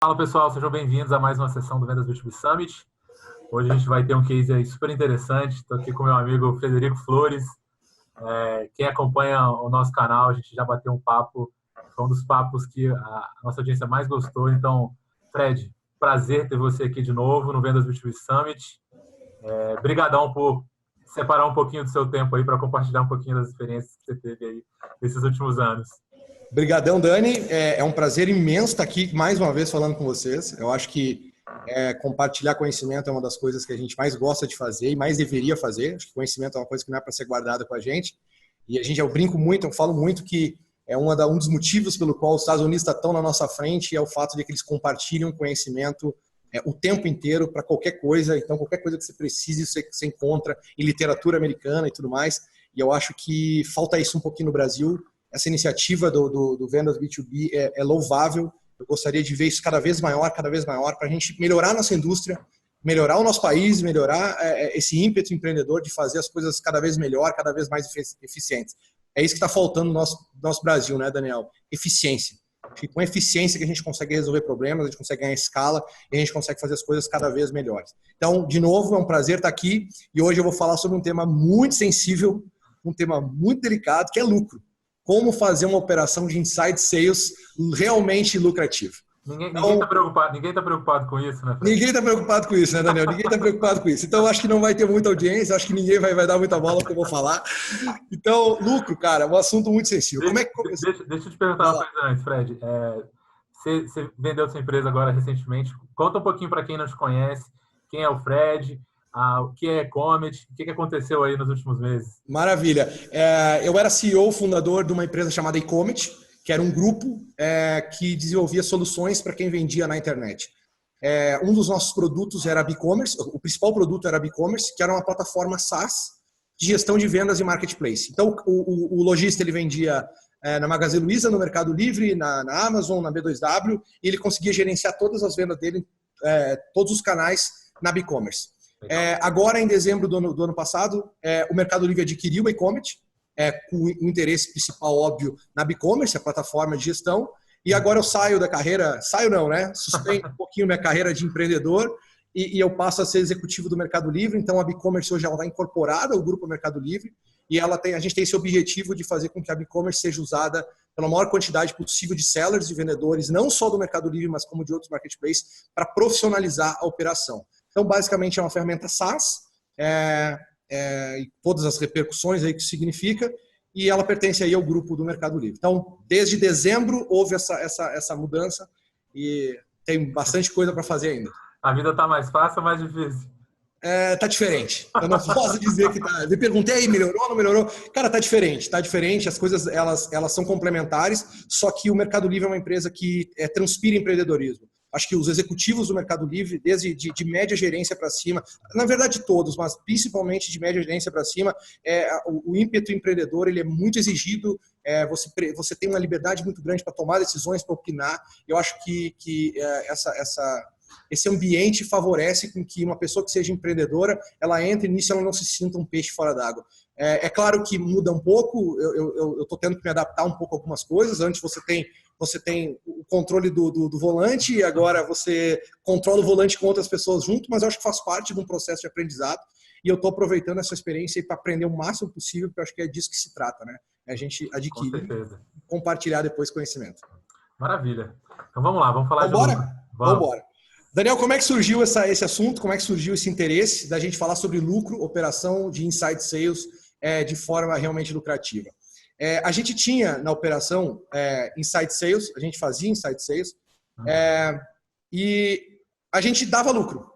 Fala pessoal, sejam bem-vindos a mais uma sessão do Vendas B2B Summit. Hoje a gente vai ter um case aí super interessante. Estou aqui com meu amigo Frederico Flores. Quem acompanha o nosso canal, a gente já bateu um papo, foi um dos papos que a nossa audiência mais gostou. Então, Fred, prazer ter você aqui de novo no Vendas B2B Summit. Brigadão por separar um pouquinho do seu tempo aí para compartilhar um pouquinho das experiências que você teve aí nesses últimos anos. Brigadão, Dani. É um prazer imenso estar aqui mais uma vez falando com vocês. Eu acho que compartilhar conhecimento é uma das coisas que a gente mais gosta de fazer e mais deveria fazer. Acho que conhecimento é uma coisa que não é para ser guardada com a gente. E eu brinco muito, eu falo muito que um dos motivos pelo qual os Estados Unidos estão na nossa frente é o fato de que eles compartilham conhecimento o tempo inteiro para qualquer coisa. Então, qualquer coisa que você precise, você encontra em literatura americana e tudo mais. E eu acho que falta isso um pouquinho no Brasil. Essa iniciativa do Vendas B2B é louvável. Eu gostaria de ver isso cada vez maior, para a gente melhorar a nossa indústria, melhorar o nosso país, melhorar esse ímpeto empreendedor de fazer as coisas cada vez melhor, cada vez mais eficientes. É isso que está faltando no nosso Brasil, né, Daniel? Eficiência. Com eficiência que a gente consegue resolver problemas, a gente consegue ganhar escala e a gente consegue fazer as coisas cada vez melhores. Então, de novo, é um prazer estar aqui e hoje eu vou falar sobre um tema muito sensível, um tema muito delicado, que é lucro. Como fazer uma operação de inside sales realmente lucrativa. Ninguém está preocupado com isso, né, Fred? Ninguém está preocupado com isso, né, Daniel? Ninguém está preocupado com isso. Então, eu acho que não vai ter muita audiência, acho que ninguém vai dar muita bola porque eu vou falar. Então, lucro, cara, é um assunto muito sensível. Como é que começou? Deixa eu te perguntar uma coisa antes, Fred. Você vendeu sua empresa agora recentemente. Conta um pouquinho para quem não te conhece, quem é o Fred, o que é Comet, o que aconteceu aí nos últimos meses? Maravilha. Eu era CEO, fundador de uma empresa chamada eComet, que era um grupo que desenvolvia soluções para quem vendia na internet. Um dos nossos produtos era a BigCommerce, o principal produto era a BigCommerce, que era uma plataforma SaaS de gestão de vendas e marketplace. Então, o lojista ele vendia na Magazine Luiza, no Mercado Livre, na Amazon, na B2W, e ele conseguia gerenciar todas as vendas dele, todos os canais na BigCommerce. Agora, em dezembro do ano passado, o Mercado Livre adquiriu a eComet, com o interesse principal, óbvio, na BigCommerce, a plataforma de gestão. E agora eu saio da carreira, suspendo um pouquinho minha carreira de empreendedor e eu passo a ser executivo do Mercado Livre. Então, a BigCommerce hoje está incorporada ao grupo Mercado Livre e a gente tem esse objetivo de fazer com que a BigCommerce seja usada pela maior quantidade possível de sellers e vendedores, não só do Mercado Livre, mas como de outros marketplaces, para profissionalizar a operação. Então, basicamente, é uma ferramenta SaaS, e todas as repercussões aí que isso significa, e ela pertence aí ao grupo do Mercado Livre. Então, desde dezembro, houve essa mudança e tem bastante coisa para fazer ainda. A vida está mais fácil ou mais difícil? Tá diferente. Eu não posso dizer que tá. Me perguntei aí, melhorou ou não melhorou? Cara, tá diferente. As coisas elas são complementares, só que o Mercado Livre é uma empresa que transpira empreendedorismo. Acho que os executivos do Mercado Livre, desde de média gerência para cima, na verdade todos, mas principalmente de média gerência para cima, o ímpeto empreendedor ele é muito exigido, você tem uma liberdade muito grande para tomar decisões, para opinar. Eu acho que esse ambiente favorece com que uma pessoa que seja empreendedora, ela entre nisso e ela não se sinta um peixe fora d'água. É claro que muda um pouco, eu estou tendo que me adaptar um pouco a algumas coisas. Antes você tem o controle do volante e agora você controla o volante com outras pessoas junto, mas eu acho que faz parte de um processo de aprendizado e eu estou aproveitando essa experiência para aprender o máximo possível, porque eu acho que é disso que se trata, né? A gente adquirir e compartilhar depois conhecimento. Maravilha. Então vamos lá, vamos falar de lucro. Vamos embora. Daniel, como é que surgiu esse assunto? Como é que surgiu esse interesse da gente falar sobre lucro, operação de inside sales de forma realmente lucrativa? A gente tinha na operação inside sales, a gente fazia inside sales e a gente dava lucro.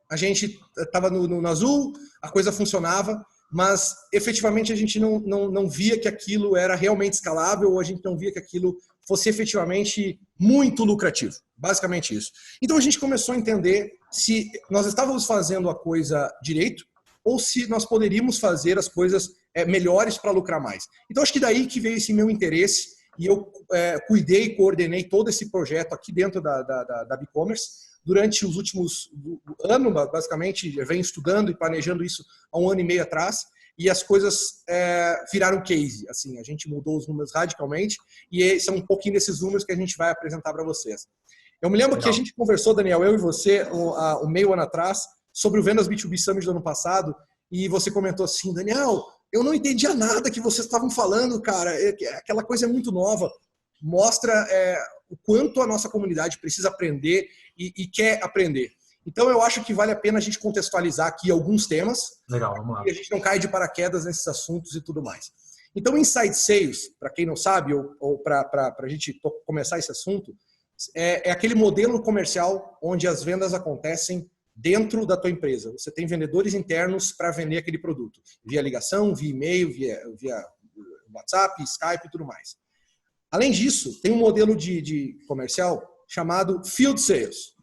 A gente estava no azul, a coisa funcionava, mas efetivamente a gente não via que aquilo era realmente escalável ou a gente não via que aquilo fosse efetivamente muito lucrativo. Basicamente isso. Então a gente começou a entender se nós estávamos fazendo a coisa direito ou se nós poderíamos fazer as coisas melhores para lucrar mais. Então acho que daí que veio esse meu interesse e eu cuidei e coordenei todo esse projeto aqui dentro da BigCommerce. Durante os últimos anos, basicamente, venho estudando e planejando isso há 1 ano e meio atrás. E as coisas viraram case. Assim, a gente mudou os números radicalmente e são um pouquinho desses números que a gente vai apresentar para vocês. Eu me lembro Legal. que a gente conversou, Daniel, eu e você, um meio ano atrás, sobre o Vendas B2B Summit do ano passado, e você comentou assim, Daniel, eu não entendia nada que vocês estavam falando, cara, aquela coisa é muito nova. Mostra o quanto a nossa comunidade precisa aprender e quer aprender. Então, eu acho que vale a pena a gente contextualizar aqui alguns temas. Legal, vamos lá. E a gente não cai de paraquedas nesses assuntos e tudo mais. Então, Inside Sales, para quem não sabe, ou para a gente começar esse assunto, é aquele modelo comercial onde as vendas acontecem dentro da tua empresa. Você tem vendedores internos para vender aquele produto, via ligação, via e-mail, via WhatsApp, Skype e tudo mais. Além disso, tem um modelo de comercial chamado Field Sales,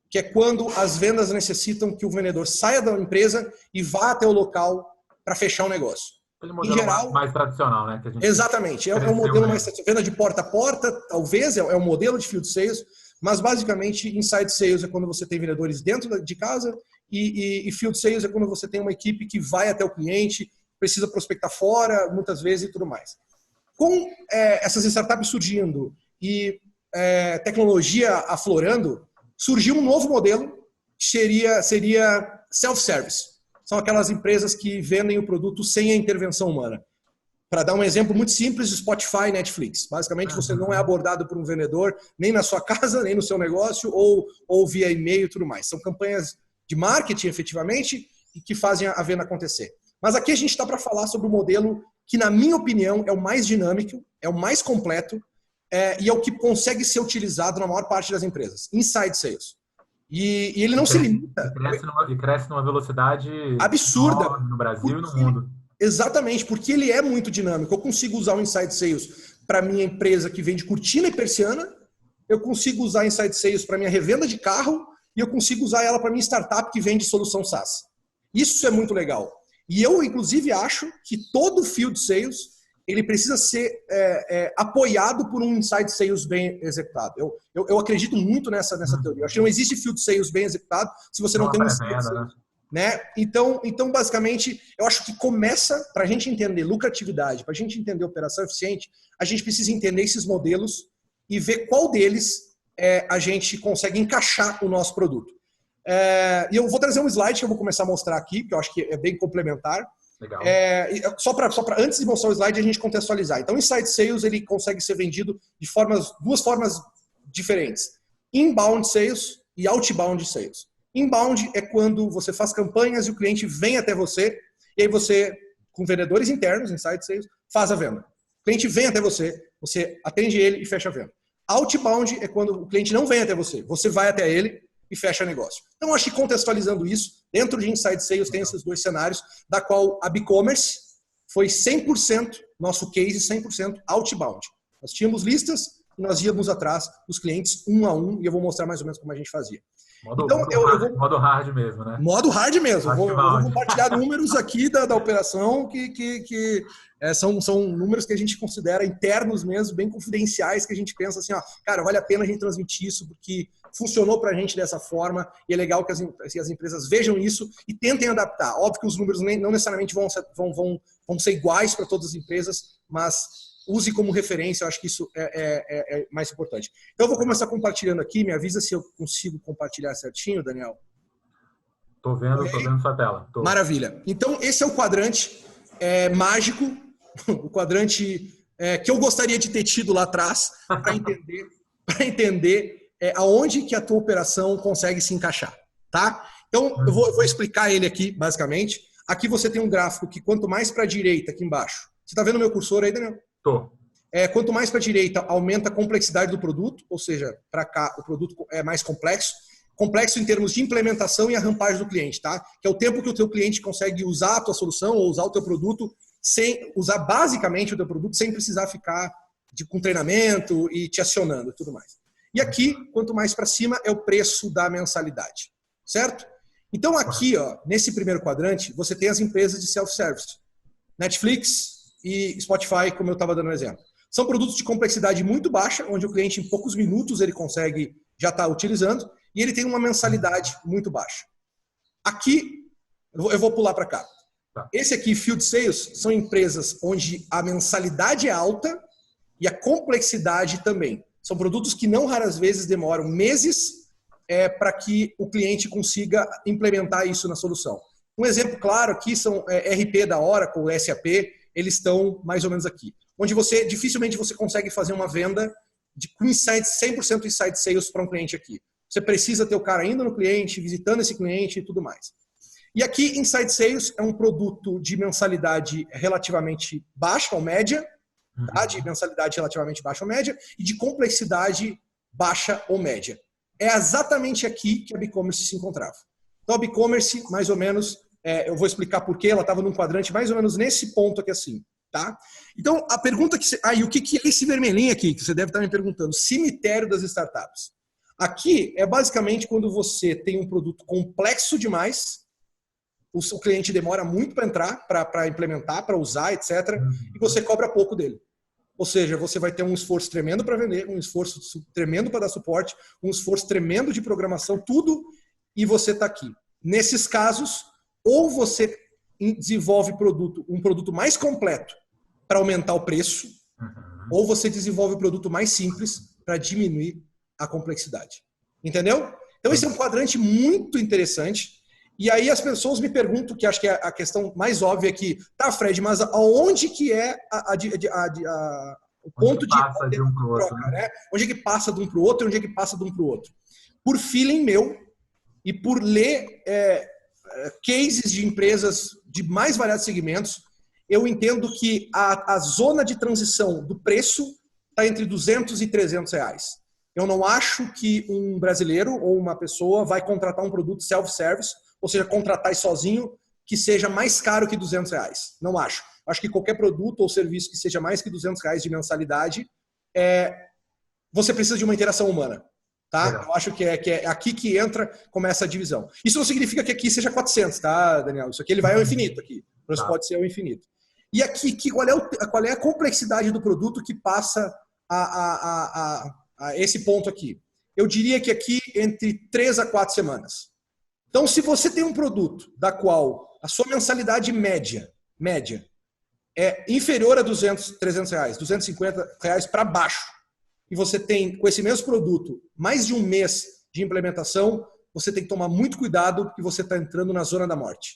que é quando as vendas necessitam que o vendedor saia da empresa e vá até o local para fechar o negócio. Aquele modelo mais tradicional, né? Que a gente exatamente, é um modelo mais tradicional. Venda de porta a porta, talvez, é um modelo de Field Sales, mas basicamente Inside Sales é quando você tem vendedores dentro de casa e Field Sales é quando você tem uma equipe que vai até o cliente, precisa prospectar fora, muitas vezes e tudo mais. Com essas startups surgindo e tecnologia aflorando, surgiu um novo modelo que seria self-service. São aquelas empresas que vendem o produto sem a intervenção humana. Para dar um exemplo muito simples, Spotify e Netflix. Basicamente, você não é abordado por um vendedor, nem na sua casa, nem no seu negócio, ou via e-mail e tudo mais. São campanhas de marketing, efetivamente, e que fazem a venda acontecer. Mas aqui a gente está para falar sobre o modelo que, na minha opinião, é o mais dinâmico, é o mais completo, e é o que consegue ser utilizado na maior parte das empresas. Inside Sales. E ele não se limita. E cresce numa velocidade absurda no Brasil e no mundo. Exatamente, porque ele é muito dinâmico. Eu consigo usar o Inside Sales para minha empresa que vende cortina e persiana, eu consigo usar Inside Sales para minha revenda de carro e eu consigo usar ela para minha startup que vende solução SaaS. Isso é muito legal. E eu, inclusive, acho que todo Field Sales ele precisa ser apoiado por um Inside Sales bem executado. Eu acredito muito nessa teoria. Eu acho que não existe Field Sales bem executado se você não tem um Inside Sales. Né? Então, basicamente, eu acho que começa, para a gente entender lucratividade, para a gente entender operação eficiente, a gente precisa entender esses modelos e ver qual deles a gente consegue encaixar o nosso produto. E eu vou trazer um slide que eu vou começar a mostrar aqui, que eu acho que é bem complementar. Legal. Só para antes de mostrar o slide, a gente contextualizar. Então, o Inside Sales ele consegue ser vendido de duas formas diferentes. Inbound Sales e Outbound Sales. Inbound é quando você faz campanhas e o cliente vem até você, e aí você, com vendedores internos, Inside Sales, faz a venda. O cliente vem até você, você atende ele e fecha a venda. Outbound é quando o cliente não vem até você, você vai até ele e fecha negócio. Então, acho que contextualizando isso, dentro de Inside Sales tem esses dois cenários, da qual a BigCommerce foi 100%, nosso case 100% outbound. Nós tínhamos listas e nós íamos atrás dos clientes um a um, e eu vou mostrar mais ou menos como a gente fazia. Modo hard mesmo, né? Modo hard mesmo. Eu vou compartilhar números aqui da operação que são números que a gente considera internos mesmo, bem confidenciais, que a gente pensa assim, ó, cara, vale a pena a gente transmitir isso porque funcionou pra gente dessa forma e é legal que as empresas vejam isso e tentem adaptar. Óbvio que os números não necessariamente vão ser iguais para todas as empresas, mas use como referência, eu acho que isso é mais importante. Então, eu vou começar compartilhando aqui, me avisa se eu consigo compartilhar certinho, Daniel. Tô vendo sua tela. Maravilha. Então, esse é o quadrante mágico, o quadrante que eu gostaria de ter tido lá atrás para entender aonde que a tua operação consegue se encaixar, tá? Então, eu vou explicar ele aqui, basicamente. Aqui você tem um gráfico que quanto mais para a direita, aqui embaixo. Você está vendo o meu cursor aí, Daniel? Tô. Quanto mais para a direita, aumenta a complexidade do produto, ou seja, para cá o produto é mais complexo. Complexo em termos de implementação e a rampagem do cliente, tá? Que é o tempo que o teu cliente consegue usar a tua solução ou usar o teu produto sem usar basicamente o teu produto sem precisar ficar com treinamento e te acionando e tudo mais. E aqui, quanto mais para cima, é o preço da mensalidade, certo? Então aqui, ó, nesse primeiro quadrante, você tem as empresas de self-service. Netflix e Spotify, como eu estava dando um exemplo. São produtos de complexidade muito baixa, onde o cliente em poucos minutos ele consegue já estar utilizando e ele tem uma mensalidade muito baixa. Aqui, eu vou pular para cá. Esse aqui, Field Sales, são empresas onde a mensalidade é alta e a complexidade também. São produtos que não raras vezes demoram meses para que o cliente consiga implementar isso na solução. Um exemplo claro aqui são RP da Oracle, SAP, eles estão mais ou menos aqui. Onde dificilmente você consegue fazer uma venda com 100% inside sales para um cliente aqui. Você precisa ter o cara indo no cliente, visitando esse cliente e tudo mais. E aqui, Inside Sales é um produto de mensalidade relativamente baixa ou média, tá? De mensalidade relativamente baixa ou média, e de complexidade baixa ou média. É exatamente aqui que a BigCommerce se encontrava. Então, a BigCommerce, mais ou menos, eu vou explicar por quê, ela estava num quadrante mais ou menos nesse ponto aqui assim. Tá? Então, a pergunta que... e o que é esse vermelhinho aqui, que você deve estar me perguntando? Cemitério das startups. Aqui é basicamente quando você tem um produto complexo demais, o cliente demora muito para entrar, para implementar, para usar, etc. E você cobra pouco dele. Ou seja, você vai ter um esforço tremendo para vender, um esforço tremendo para dar suporte, um esforço tremendo de programação, tudo, e você está aqui. Nesses casos, ou você desenvolve um produto mais completo para aumentar o preço, ou você desenvolve um produto mais simples para diminuir a complexidade. Entendeu? Então, esse é um quadrante muito interessante. E aí as pessoas me perguntam, que acho que é a questão mais óbvia aqui, tá, Fred, mas aonde que é o ponto de um pro outro, troca, né? Onde é que passa de um para o outro e onde é que passa de um para o outro? Por feeling meu e por ler cases de empresas de mais variados segmentos, eu entendo que a zona de transição do preço está entre 200 e 300 reais. Eu não acho que um brasileiro ou uma pessoa vai contratar um produto self-service, ou seja, contratar isso sozinho, que seja mais caro que 200 reais. Não acho. Acho que qualquer produto ou serviço que seja mais que 200 reais de mensalidade, você precisa de uma interação humana. Tá? Eu acho que é aqui que começa a divisão. Isso não significa que aqui seja 400, tá, Daniel? Isso aqui ele vai ao infinito. Aqui. Isso pode ser ao infinito. E aqui, qual é a complexidade do produto que passa a esse ponto aqui? Eu diria que aqui entre 3 a 4 semanas. Então, se você tem um produto da qual a sua mensalidade média é inferior a 200, 300 reais, 250 reais para baixo, e você tem, com esse mesmo produto, mais de um mês de implementação, você tem que tomar muito cuidado porque você está entrando na zona da morte.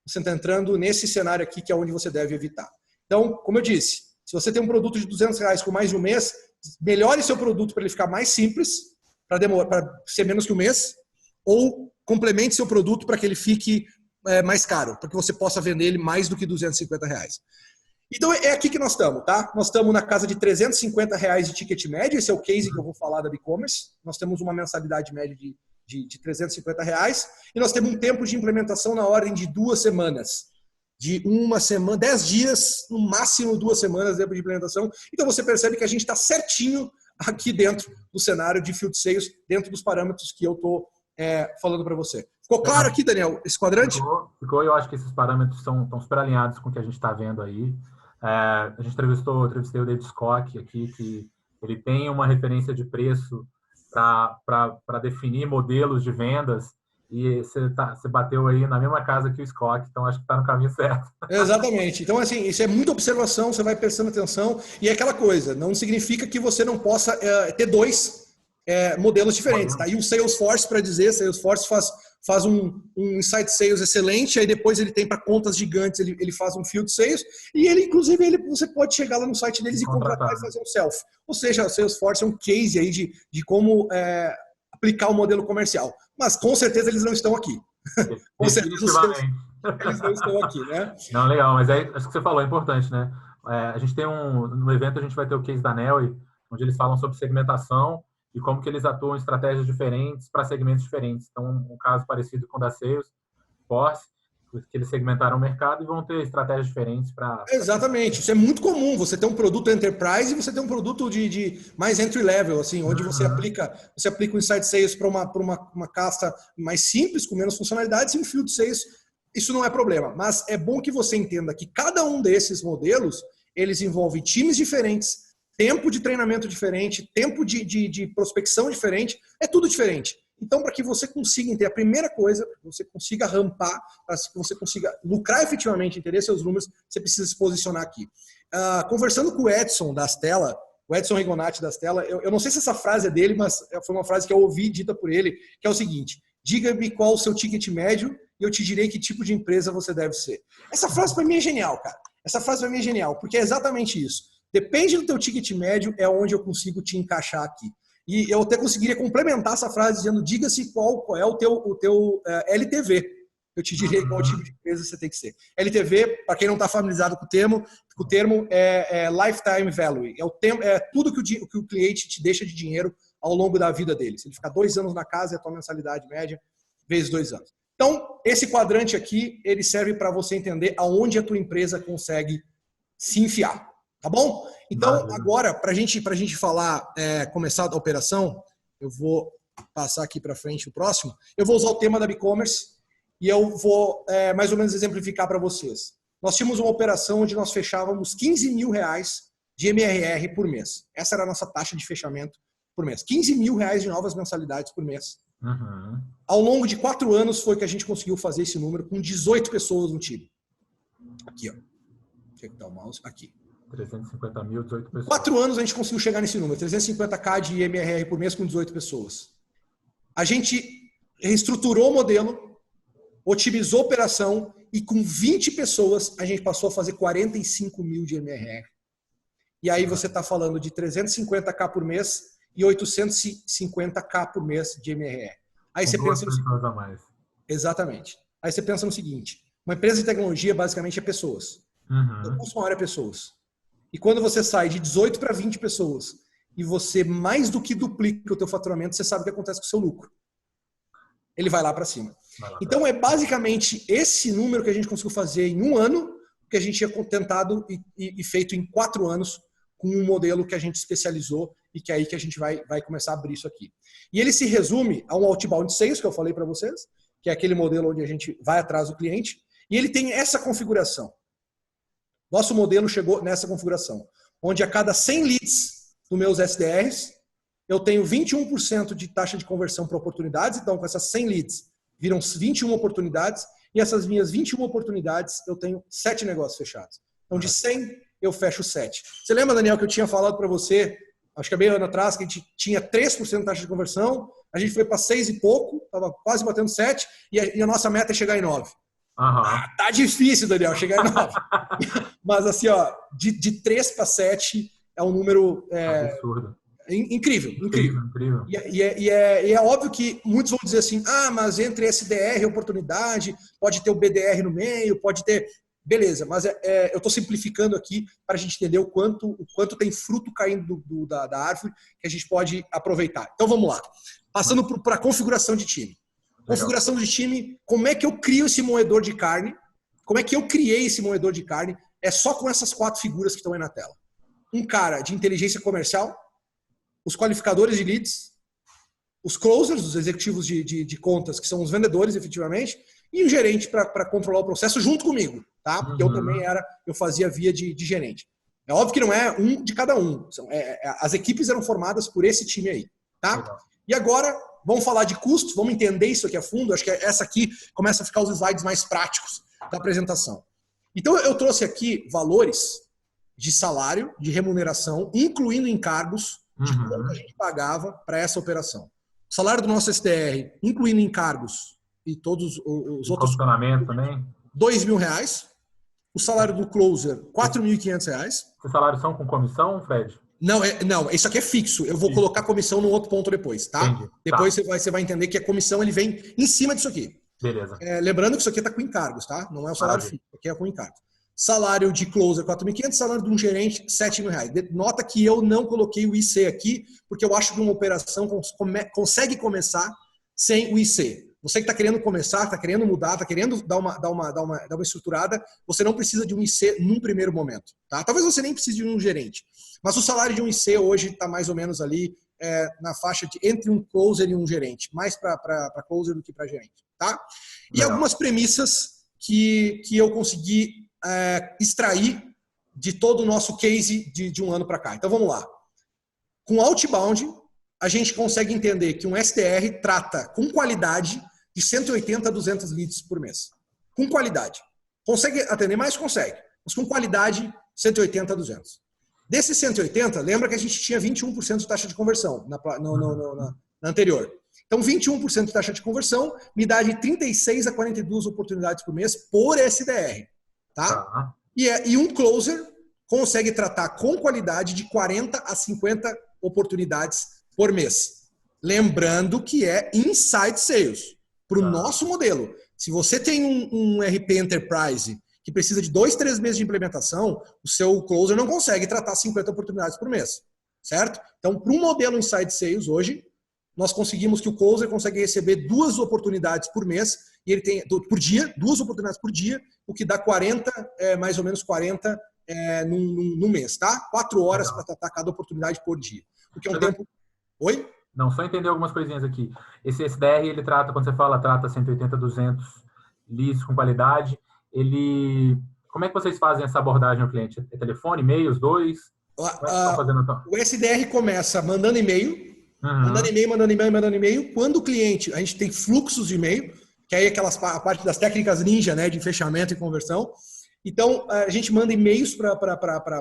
Você está entrando nesse cenário aqui que é onde você deve evitar. Então, como eu disse, se você tem um produto de 200 reais com mais de um mês, melhore seu produto para ele ficar mais simples, para ser menos que um mês, ou complemente seu produto para que ele fique mais caro, para que você possa vender ele mais do que 250 reais. Então é aqui que nós estamos, tá? Nós estamos na casa de 350 reais de ticket médio, esse é o case que eu vou falar da BigCommerce. Nós temos uma mensalidade média de 350 reais e nós temos um tempo de implementação na ordem de 2 semanas. De 1 semana, 10 dias, no máximo 2 semanas de implementação. Então você percebe que a gente está certinho aqui dentro do cenário de Field Sales, dentro dos parâmetros que eu estou falando para você. Ficou claro aqui, Daniel, esse quadrante? Ficou, eu acho que esses parâmetros estão super alinhados com o que a gente está vendo aí. A gente entrevistei o David Scott aqui, que ele tem uma referência de preço para definir modelos de vendas, e você bateu aí na mesma casa que o Scott, então acho que está no caminho certo. Exatamente. Então, assim, isso é muita observação, você vai prestando atenção, e é aquela coisa, não significa que você não possa ter 2 modelos diferentes. Tá? E o Salesforce, para dizer, Salesforce faz um Inside Sales excelente, aí depois ele tem para contas gigantes, ele faz um Field Sales, e ele, inclusive, você pode chegar lá no site deles e contratar e fazer um self. Ou seja, o Salesforce é um case aí de como aplicar o modelo comercial. Mas, com certeza, eles não estão aqui. Com certeza, eles não estão aqui, né? Não, legal, mas acho que você falou, é importante, né? A gente tem no evento, a gente vai ter o case da Nelly, onde eles falam sobre segmentação e como que eles atuam em estratégias diferentes para segmentos diferentes. Então, um caso parecido com o da Salesforce, que eles segmentaram o mercado e vão ter estratégias diferentes para... Exatamente. Isso é muito comum. Você tem um produto enterprise e você tem um produto de mais entry level, assim, onde você aplica o Inside Sales para uma casta mais simples, com menos funcionalidades, e um Field Sales, isso não é problema. Mas é bom que você entenda que cada um desses modelos, eles envolvem times diferentes, tempo de treinamento diferente, tempo de prospecção diferente, é tudo diferente. Então, para que você consiga ter a primeira coisa, você consiga rampar, para que você consiga lucrar efetivamente, entender seus números, você precisa se posicionar aqui. Conversando com o Edson da Astela, o Edson Rigonati das telas. Eu não sei se essa frase é dele, mas foi uma frase que eu ouvi dita por ele, que é o seguinte: diga-me qual o seu ticket médio e eu te direi que tipo de empresa você deve ser. Essa frase para mim é genial, cara. Essa frase para mim é genial, porque é exatamente isso. Depende do teu ticket médio, é onde eu consigo te encaixar aqui. E eu até conseguiria complementar essa frase dizendo: diga-se qual é o teu LTV. Eu te direi qual tipo de empresa você tem que ser. LTV, para quem não está familiarizado com o termo é Lifetime Value. É tudo que o cliente te deixa de dinheiro ao longo da vida dele. Se ele ficar 2 anos na casa, é a tua mensalidade média, vezes 2 anos. Então, esse quadrante aqui, ele serve para você entender aonde a tua empresa consegue se enfiar. Tá bom? Então, agora, para a gente falar, começar a operação, eu vou passar aqui para frente o próximo. Eu vou usar o tema da e-commerce e eu vou mais ou menos exemplificar para vocês. Nós tínhamos uma operação onde nós fechávamos R$15 mil de MRR por mês. Essa era a nossa taxa de fechamento por mês. R$15 mil de novas mensalidades por mês. Uhum. Ao longo de 4 anos foi que a gente conseguiu fazer esse número com 18 pessoas no time. Aqui, ó. Deixa eu dar o mouse. Aqui. 350 mil, 18 pessoas. 4 anos a gente conseguiu chegar nesse número. 350k de MRR por mês com 18 pessoas. A gente reestruturou o modelo, otimizou a operação e com 20 pessoas a gente passou a fazer 45 mil de MRR. E aí você está falando de 350k por mês e 850k por mês de MRR. Aí você pensa no seguinte, a mais. Exatamente. Aí você pensa no seguinte: uma empresa de tecnologia basicamente é pessoas. O custo maior é pessoas. E quando você sai de 18 para 20 pessoas e você mais do que duplica o teu faturamento, você sabe o que acontece com o seu lucro. Ele vai lá para cima. Então é basicamente esse número que a gente conseguiu fazer em 1 ano, que a gente tinha tentado e feito em 4 anos com um modelo que a gente especializou e que é aí que a gente vai começar a abrir isso aqui. E ele se resume a um outbound sales que eu falei para vocês, que é aquele modelo onde a gente vai atrás do cliente, e ele tem essa configuração. Nosso modelo chegou nessa configuração, onde a cada 100 leads dos meus SDRs, eu tenho 21% de taxa de conversão para oportunidades. Então, com essas 100 leads, viram 21 oportunidades. E essas minhas 21 oportunidades, eu tenho 7 negócios fechados. Então, de 100, eu fecho 7. Você lembra, Daniel, que eu tinha falado para você, acho que há meio ano atrás, que a gente tinha 3% de taxa de conversão, a gente foi para 6 e pouco, estava quase batendo 7, e a nossa meta é chegar em 9. Tá difícil, Daniel, chegar em 9. Mas assim, ó, de 3 para 7 é um número absurdo. Incrível. Incrível. E é óbvio que muitos vão dizer assim: mas entre SDR e oportunidade, pode ter o BDR no meio, pode ter... Beleza, mas eu estou simplificando aqui para a gente entender o quanto tem fruto caindo da árvore que a gente pode aproveitar. Então vamos lá. Passando para a configuração de time. Configuração de time, como é que eu crio esse moedor de carne? Como é que eu criei esse moedor de carne? É só com essas 4 figuras que estão aí na tela. Um cara de inteligência comercial, os qualificadores de leads, os closers, os executivos de contas, que são os vendedores, efetivamente, e um gerente para controlar o processo junto comigo, tá? Porque eu também eu fazia via de gerente. É óbvio que não é um de cada um. As equipes eram formadas por esse time aí, tá? Legal. E agora, vamos falar de custos, vamos entender isso aqui a fundo. Acho que essa aqui começa a ficar os slides mais práticos da apresentação. Então, eu trouxe aqui valores de salário, de remuneração, incluindo encargos de quanto a gente pagava para essa operação. O salário do nosso SDR, incluindo encargos e todos os outros... Funcionamento também? R$2.000. O salário do closer, R$4.500. Esses salários são com comissão, Fred? Não, isso aqui é fixo. Eu vou colocar comissão num outro ponto depois, tá? Entendi. Depois você vai entender que a comissão ele vem em cima disso aqui. Beleza. Lembrando que isso aqui está com encargos, tá? Não é o salário fixo, aqui é com encargos. Salário de closer, 4.500, salário de um gerente, R$7.000. Nota que eu não coloquei o IC aqui, porque eu acho que uma operação consegue começar sem o IC. Você que está querendo começar, está querendo mudar, está querendo dar uma estruturada, você não precisa de um IC num primeiro momento. Tá? Talvez você nem precise de um gerente. Mas o salário de um IC hoje está mais ou menos ali na faixa de entre um closer e um gerente. Mais para closer do que para gerente. Tá? E algumas premissas que eu consegui extrair de todo o nosso case de um ano para cá. Então vamos lá. Com outbound, a gente consegue entender que um SDR trata com qualidade de 180 a 200 leads por mês. Com qualidade. Consegue atender mais? Consegue. Mas com qualidade, 180 a 200. Desses 180, lembra que a gente tinha 21% de taxa de conversão na anterior. Então, 21% de taxa de conversão me dá de 36 a 42 oportunidades por mês por SDR. Tá? E um closer consegue tratar com qualidade de 40 a 50 oportunidades por mês. Lembrando que é inside sales. Para o nosso modelo. Se você tem um RP Enterprise que precisa de 2, 3 meses de implementação, o seu closer não consegue tratar 50 oportunidades por mês. Certo? Então, para um modelo inside sales hoje, nós conseguimos que o closer consegue receber 2 oportunidades por mês, e ele tem por dia, 2 oportunidades por dia, o que dá 40, mais ou menos 40 no mês, tá? 4 horas para tratar cada oportunidade por dia. O que é um tempo... Oi? Não, só entender algumas coisinhas aqui. Esse SDR, ele trata, quando você fala, trata 180, 200 leads com qualidade, como é que vocês fazem essa abordagem ao cliente? É telefone, e-mail, os dois? O SDR começa mandando e-mail, mandando e-mail. Quando o cliente, a gente tem fluxos de e-mail, que aí é a parte das técnicas ninja, né, de fechamento e conversão. Então, a gente manda e-mails para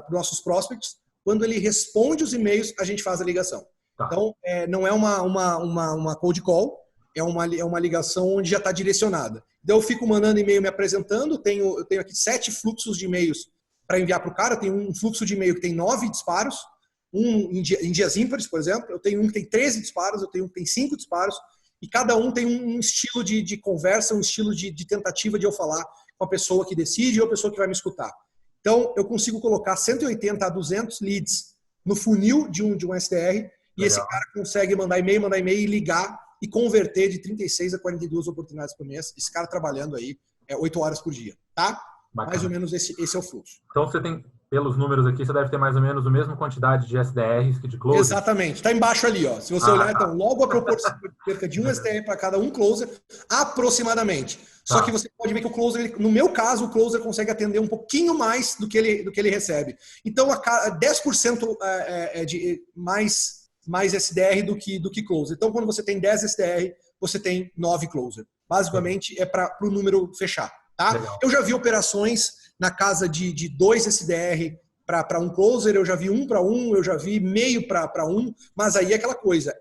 os nossos prospects. Quando ele responde os e-mails, a gente faz a ligação. Então, não é uma cold call, é uma ligação onde já está direcionada. Então, eu fico mandando e-mail me apresentando, eu tenho aqui 7 fluxos de e-mails para enviar para o cara. Eu tenho um fluxo de e-mail que tem 9 disparos, em dias ímpares, por exemplo. Eu tenho um que tem 13 disparos, eu tenho um que tem 5 disparos, e cada um tem um estilo de conversa, um estilo de tentativa de eu falar com a pessoa que decide ou a pessoa que vai me escutar. Então, eu consigo colocar 180 a 200 leads no funil de um SDR, e esse cara consegue mandar e-mail e ligar e converter de 36 a 42 oportunidades por mês. Esse cara trabalhando aí 8 horas por dia, tá? Bacana. Mais ou menos esse é o fluxo. Então você tem, pelos números aqui, você deve ter mais ou menos a mesma quantidade de SDRs que de closer. Exatamente. Está embaixo ali, ó. Se você olhar, então, logo a proporção de cerca de um SDR para cada um closer, aproximadamente. Só que você pode ver que o closer, no meu caso, o closer consegue atender um pouquinho mais do que ele recebe. Então, 10% de mais SDR do que closer. Então, quando você tem 10 SDR, você tem 9 closer. Basicamente, é para o número fechar. Tá? Eu já vi operações na casa de 2 SDR para um closer, eu já vi 1 para 1, eu já vi meio para 1, mas aí é aquela coisa,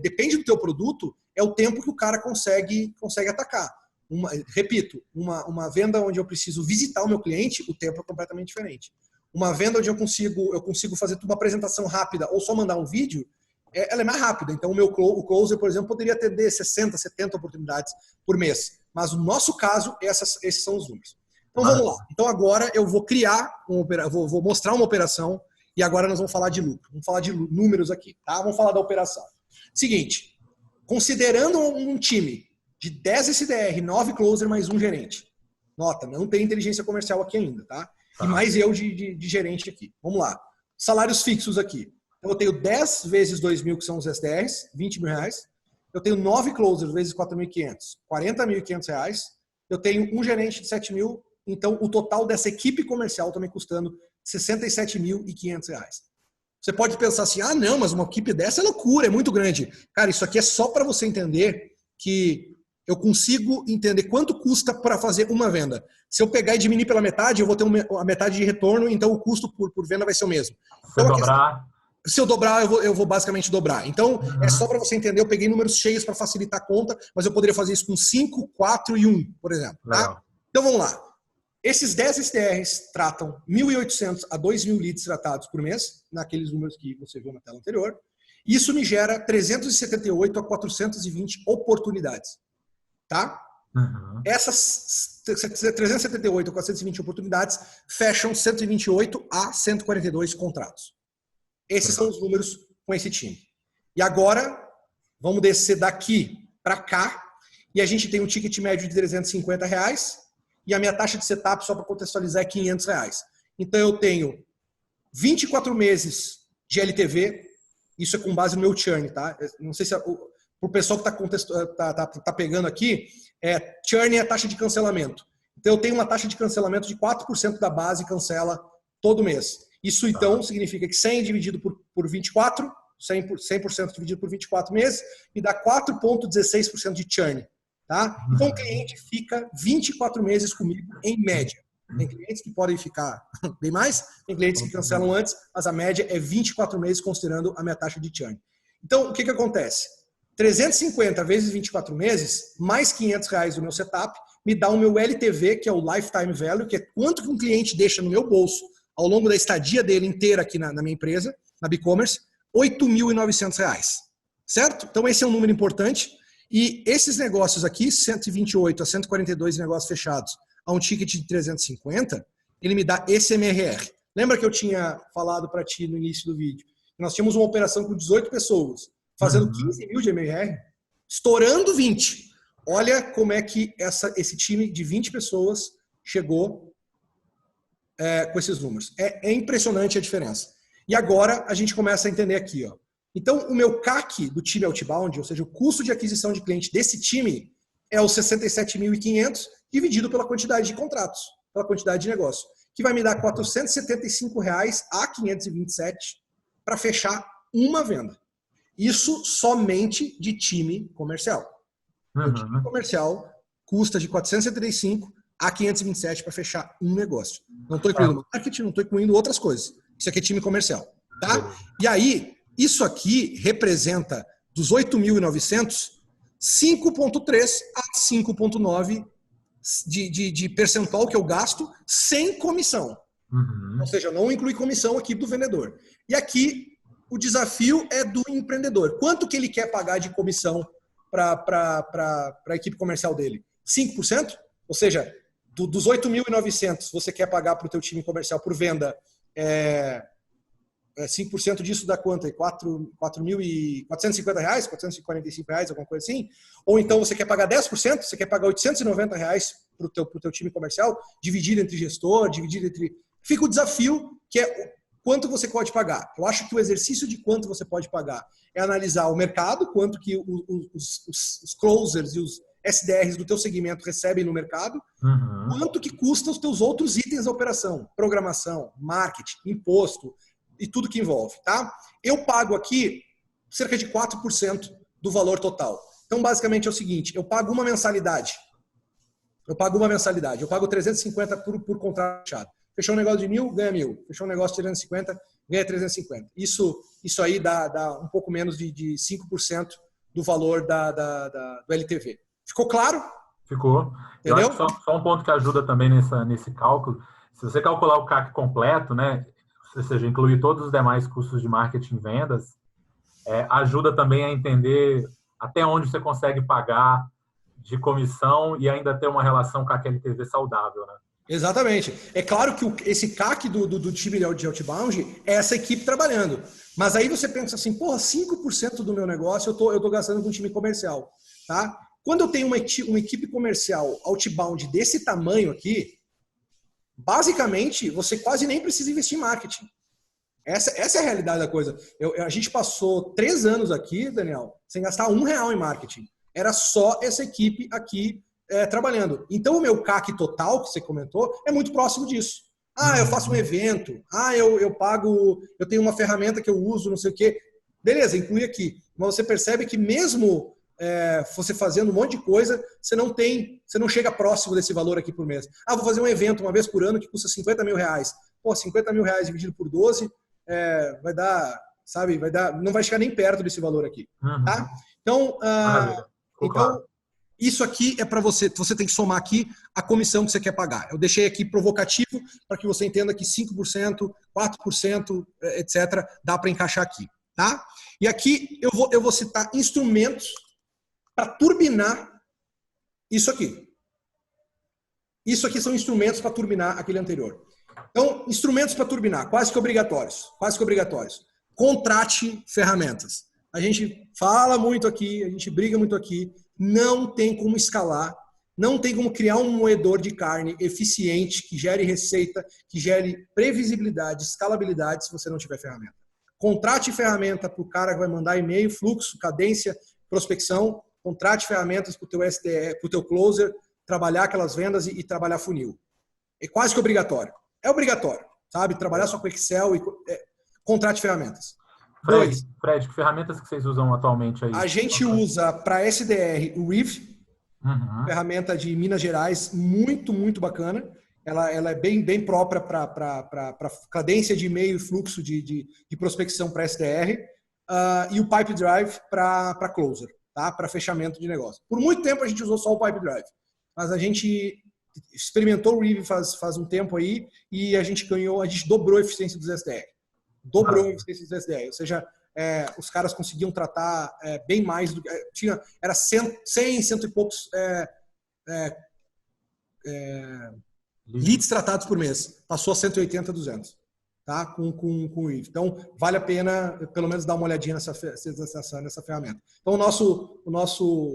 depende do teu produto, é o tempo que o cara consegue atacar. Repito, uma venda onde eu preciso visitar o meu cliente, o tempo é completamente diferente. Uma venda onde eu consigo fazer uma apresentação rápida ou só mandar um vídeo, ela é mais rápida. Então, o closer, por exemplo, poderia atender 60, 70 oportunidades por mês. Mas no nosso caso, esses são os números. Então, vamos lá. Então, agora eu vou vou mostrar uma operação e agora nós vamos falar de lucro. Vamos falar de números aqui, tá? Vamos falar da operação. Seguinte, considerando um time de 10 SDR, 9 closer, mais um gerente. Nota, não tem inteligência comercial aqui ainda, tá? E mais eu de gerente aqui. Vamos lá. Salários fixos aqui. Então, eu tenho 10 vezes 2 mil, que são os SDRs, 20 mil reais. Eu tenho 9 closers vezes 4.500, 40.500 reais. Eu tenho um gerente de 7 mil. Então, o total dessa equipe comercial está me custando 67.500 reais. Você pode pensar assim, não, mas uma equipe dessa é loucura, é muito grande. Cara, isso aqui é só para você entender que eu consigo entender quanto custa para fazer uma venda. Se eu pegar e diminuir pela metade, eu vou ter a metade de retorno, então o custo por venda vai ser o mesmo. Então, se eu dobrar, eu vou basicamente dobrar. Então, é só para você entender, eu peguei números cheios para facilitar a conta, mas eu poderia fazer isso com 5, 4 e 1, por exemplo. Tá? Então, vamos lá. Esses 10 SDRs tratam 1.800 a 2.000 leads tratados por mês, naqueles números que você viu na tela anterior. Isso me gera 378 a 420 oportunidades. Tá? Essas 378 a 420 oportunidades fecham 128 a 142 contratos. Esses são os números com esse time. E agora, vamos descer daqui para cá, e a gente tem um ticket médio de 350 reais, e a minha taxa de setup, só para contextualizar, é 500 reais. Então, eu tenho 24 meses de LTV, isso é com base no meu churn, tá? Não sei se o pessoal que tá pegando aqui, churn é a taxa de cancelamento. Então, eu tenho uma taxa de cancelamento de 4% da base cancela todo mês. Isso, então, significa que 100 dividido por 24, 100% dividido por 24 meses, me dá 4,16% de churn. Tá? Então, o cliente fica 24 meses comigo, em média. Tem clientes que podem ficar bem mais, tem clientes que cancelam antes, mas a média é 24 meses considerando a minha taxa de churn. Então, o que acontece? 350 vezes 24 meses, mais R$500 do meu setup, me dá o meu LTV, que é o Lifetime Value, que é quanto que um cliente deixa no meu bolso ao longo da estadia dele inteira aqui na minha empresa, na BigCommerce, R$8.900. Certo? Então, esse é um número importante. E esses negócios aqui, 128 a 142 negócios fechados, a um ticket de 350, ele me dá esse MRR. Lembra que eu tinha falado para ti no início do vídeo? Nós tínhamos uma operação com 18 pessoas, fazendo 15 mil de MRR, estourando 20. Olha como é que esse time de 20 pessoas chegou com esses números. É impressionante a diferença. E agora a gente começa a entender aqui. Ó. Então, o meu CAC do time Outbound, ou seja, o custo de aquisição de cliente desse time, é os 67.500 dividido pela quantidade de contratos, pela quantidade de negócio, que vai me dar R$475 a 527 para fechar uma venda. Isso somente de time comercial. O time comercial custa de 475 a 527 para fechar um negócio. Não estou incluindo marketing, não estou incluindo outras coisas. Isso aqui é time comercial. Tá? E aí, isso aqui representa dos 8.900, 5,3 a 5,9 de percentual que eu gasto sem comissão. Ou seja, não inclui comissão aqui do vendedor. E aqui o desafio é do empreendedor. Quanto que ele quer pagar de comissão para a equipe comercial dele? 5%? Ou seja, dos 8.900 você quer pagar para o teu time comercial por venda 5% disso dá quanto? R$4.450, R$445, alguma coisa assim? Ou então você quer pagar 10%, você quer pagar R$890 para o teu time comercial, dividido entre gestor, dividido entre... Fica o desafio, que é quanto você pode pagar. Eu acho que o exercício de quanto você pode pagar é analisar o mercado, quanto que os closers e os SDRs do teu segmento recebem no mercado, quanto que custam os teus outros itens da operação, programação, marketing, imposto, e tudo que envolve, tá? Eu pago aqui cerca de 4% do valor total. Então, basicamente é o seguinte, eu pago uma mensalidade. Eu pago 350 por contrato fechado. Fechou um negócio de 1.000, ganha 1.000. Fechou um negócio de 350, ganha 350. Isso aí dá um pouco menos de 5% do valor do LTV. Ficou claro? Ficou. Entendeu? Eu acho que só um ponto que ajuda também nesse cálculo, se você calcular o CAC completo, né, ou seja, incluir todos os demais custos de marketing e vendas, ajuda também a entender até onde você consegue pagar de comissão e ainda ter uma relação com aquele LTV saudável, né? Exatamente. É claro que esse CAC do time de Outbound é essa equipe trabalhando. Mas aí você pensa assim, 5% do meu negócio eu tô gastando com um time comercial. Tá? Quando eu tenho uma equipe comercial Outbound desse tamanho aqui, basicamente, você quase nem precisa investir em marketing. Essa é a realidade da coisa. A gente passou 3 anos aqui, Daniel, sem gastar R$1 em marketing. Era só essa equipe aqui trabalhando. Então, o meu CAC total, que você comentou, é muito próximo disso. Eu faço um evento. Eu pago... Eu tenho uma ferramenta que eu uso, não sei o quê. Beleza, inclui aqui. Mas você percebe que mesmo... você fazendo um monte de coisa, você não chega próximo desse valor aqui por mês. Vou fazer um evento uma vez por ano que custa R$50 mil. R$50 mil dividido por 12 vai dar, sabe, não vai chegar nem perto desse valor aqui. Tá? Então, Claro. Isso aqui é para você tem que somar aqui a comissão que você quer pagar. Eu deixei aqui provocativo para que você entenda que 5%, 4%, etc., dá para encaixar aqui. Tá? E aqui eu vou citar instrumentos para turbinar isso aqui. Isso aqui são instrumentos para turbinar aquele anterior. Então, instrumentos para turbinar, quase que obrigatórios. Contrate ferramentas. A gente fala muito aqui, a gente briga muito aqui, não tem como escalar, não tem como criar um moedor de carne eficiente, que gere receita, que gere previsibilidade, escalabilidade, se você não tiver ferramenta. Contrate ferramenta para o cara que vai mandar e-mail, fluxo, cadência, prospecção. Contrate ferramentas para o teu SDR, para o teu closer, trabalhar aquelas vendas e trabalhar funil. É quase que obrigatório. É obrigatório, sabe? Trabalhar só com Excel e contrate ferramentas. Fred, que ferramentas que vocês usam atualmente aí? A gente usa para SDR o Weave, ferramenta de Minas Gerais, muito, muito bacana, ela é bem própria para cadência de e-mail e fluxo de prospecção para SDR, e o Pipe Drive para Closer, tá? Para fechamento de negócio. Por muito tempo a gente usou só o Pipe Drive, mas a gente experimentou o Reeve faz um tempo aí e a gente dobrou a eficiência dos SDR. Dobrou a eficiência dos SDR, ou seja, os caras conseguiam tratar bem mais do que... Era 100 e poucos leads tratados por mês. Passou a 180, 200. Tá? Com o Reeve. Então, vale a pena, pelo menos, dar uma olhadinha nessa ferramenta. Então, o nosso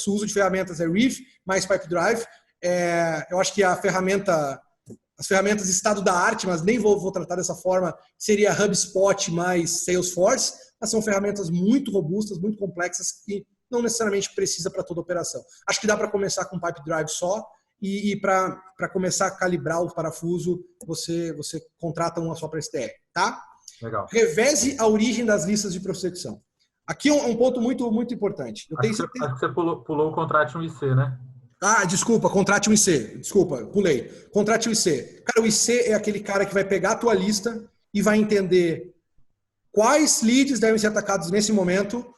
uso de ferramentas é Reeve mais Pipe Drive. Eu acho que as ferramentas estado da arte, mas nem vou tratar dessa forma, seria HubSpot mais Salesforce, mas são ferramentas muito robustas, muito complexas, que não necessariamente precisa para toda operação. Acho que dá para começar com Pipe Drive só, e para começar a calibrar o parafuso, você contrata uma só para STR, tá? Legal. Reveze a origem das listas de prospecção. Aqui é um ponto muito, muito importante. Acho que você pulou o contrate um IC, né? Desculpa, contrate um IC. Desculpa, pulei. Contrate um IC. Cara, o IC é aquele cara que vai pegar a tua lista e vai entender quais leads devem ser atacados nesse momento,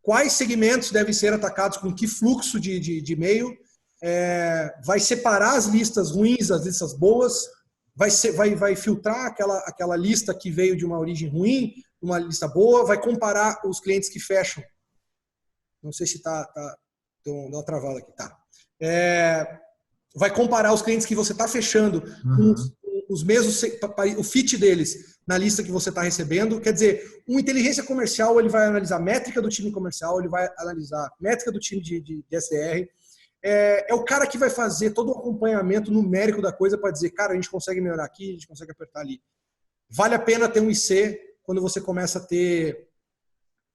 quais segmentos devem ser atacados com que fluxo de e-mail, vai separar as listas ruins das listas boas, vai filtrar aquela lista que veio de uma origem ruim, uma lista boa, vai comparar os clientes que fecham. Não sei se dá uma travada aqui, tá. Vai comparar os clientes que você está fechando com os mesmos, o fit deles na lista que você está recebendo. Quer dizer, uma inteligência comercial, ele vai analisar a métrica do time comercial, ele vai analisar a métrica do time de SDR. É o cara que vai fazer todo o acompanhamento numérico da coisa para dizer, cara, a gente consegue melhorar aqui, a gente consegue apertar ali. Vale a pena ter um IC quando você começa a ter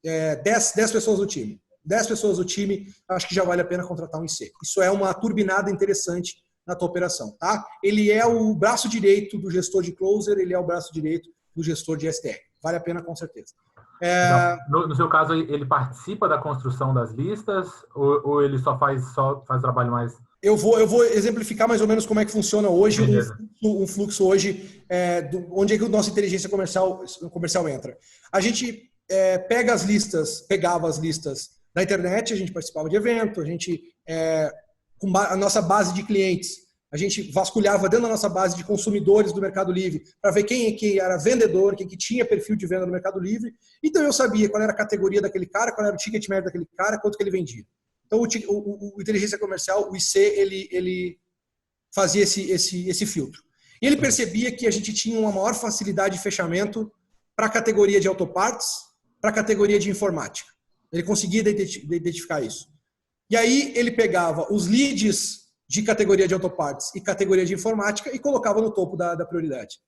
10 pessoas no time. 10 pessoas do time, acho que já vale a pena contratar um IC. Isso é uma turbinada interessante na tua operação, tá? Ele é o braço direito do gestor de closer, ele é o braço direito do gestor de STR. Vale a pena com certeza. Então, no seu caso, ele participa da construção das listas ou ele só faz trabalho mais... Eu vou exemplificar mais ou menos como é que funciona hoje um fluxo hoje, onde é que a nossa inteligência comercial entra. A gente pegava as listas na internet, a gente participava de evento, a gente, com a nossa base de clientes, a gente vasculhava dentro da nossa base de consumidores do Mercado Livre para ver quem que era vendedor, quem que tinha perfil de venda no Mercado Livre. Então eu sabia qual era a categoria daquele cara, qual era o ticket médio daquele cara, quanto que ele vendia. Então o inteligência comercial, o IC, ele fazia esse filtro. E ele percebia que a gente tinha uma maior facilidade de fechamento para a categoria de autopartes, para a categoria de informática. Ele conseguia identificar isso. E aí ele pegava os leads de categoria de autopartes e categoria de informática e colocava no topo da prioridade.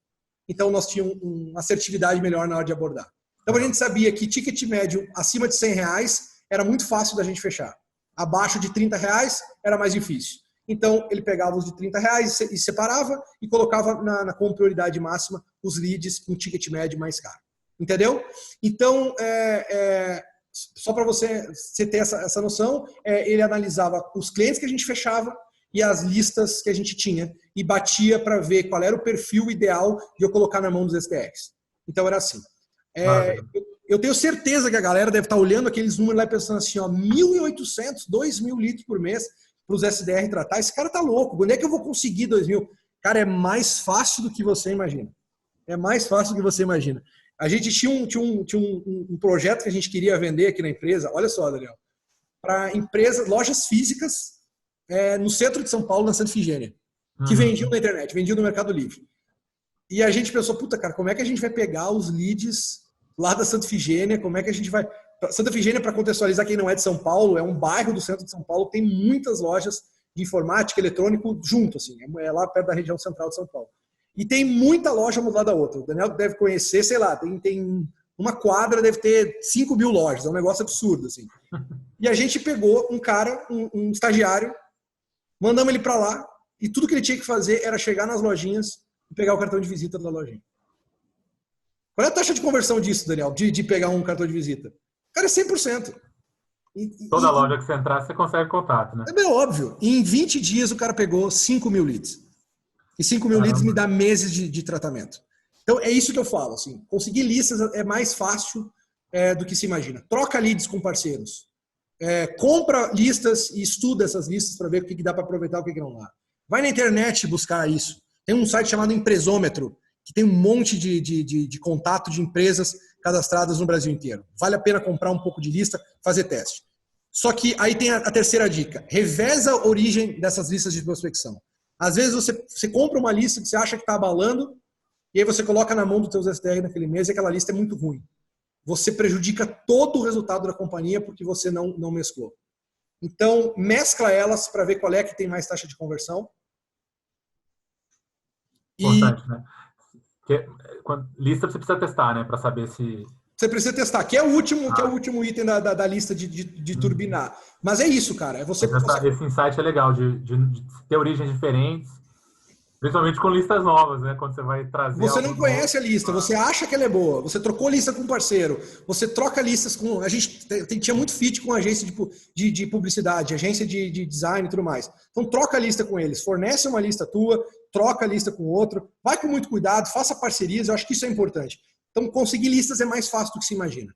Então nós tínhamos uma assertividade melhor na hora de abordar. Então a gente sabia que ticket médio acima de R$100 era muito fácil da gente fechar. Abaixo de R$30 era mais difícil. Então ele pegava os de R$30 e separava e colocava como prioridade máxima os leads com ticket médio mais caro. Entendeu? Então, só para você ter essa noção, ele analisava os clientes que a gente fechava e as listas que a gente tinha e batia para ver qual era o perfil ideal de eu colocar na mão dos SDRs. Então era assim. Eu tenho certeza que a galera deve estar olhando aqueles números lá e pensando assim, 1.800, 2.000 litros por mês para os SDR tratar. Esse cara tá louco. Onde é que eu vou conseguir 2.000? Cara, é mais fácil do que você imagina. É mais fácil do que você imagina. A gente tinha um projeto que a gente queria vender aqui na empresa. Olha só, Daniel. Para empresas, lojas físicas no centro de São Paulo, na Santa Efigênia, que vendiam na internet, vendiam no Mercado Livre. E a gente pensou, puta, cara, como é que a gente vai pegar os leads lá da Santa Efigênia? Como é que a gente vai... Santa Efigênia, para contextualizar quem não é de São Paulo, é um bairro do centro de São Paulo que tem muitas lojas de informática, eletrônico junto, assim. É lá perto da região central de São Paulo. E tem muita loja uma do lado da outra. O Daniel deve conhecer, sei lá, tem uma quadra, deve ter 5.000 lojas. É um negócio absurdo, assim. E a gente pegou um cara, um estagiário, mandamos ele para lá e tudo que ele tinha que fazer era chegar nas lojinhas e pegar o cartão de visita da lojinha. Qual é a taxa de conversão disso, Daniel, de pegar um cartão de visita? Cara, é 100%. Toda loja que você entrar, você consegue contato, né? É bem óbvio. Em 20 dias o cara pegou 5 mil leads. E 5 mil leads me dá meses de tratamento. Então é isso que eu falo. Assim, conseguir listas é mais fácil do que se imagina. Troca leads com parceiros. Compra listas e estuda essas listas para ver o que dá para aproveitar e o que não dá. Vai na internet buscar isso. Tem um site chamado Empresômetro, que tem um monte de contato de empresas cadastradas no Brasil inteiro. Vale a pena comprar um pouco de lista, fazer teste. Só que aí tem a terceira dica. Reveza a origem dessas listas de prospecção. Às vezes você compra uma lista que você acha que está abalando e aí você coloca na mão dos teus SDR naquele mês e aquela lista é muito ruim. Você prejudica todo o resultado da companhia porque você não mesclou. Então, mescla elas para ver qual é que tem mais taxa de conversão. Importante, né? Lista você precisa testar, né? Para saber se... Você precisa testar, que é o último item da lista de turbinar. Mas é isso, cara. Esse insight é legal, de ter origens diferentes, principalmente com listas novas, né? Quando você vai trazer... Você não conhece a lista, você acha que ela é boa, você trocou lista com um parceiro, você troca listas com... A gente tinha muito fit com agência de publicidade, agência de design e tudo mais. Então troca a lista com eles, fornece uma lista tua, troca a lista com outro, vai com muito cuidado, faça parcerias, eu acho que isso é importante. Então conseguir listas é mais fácil do que se imagina.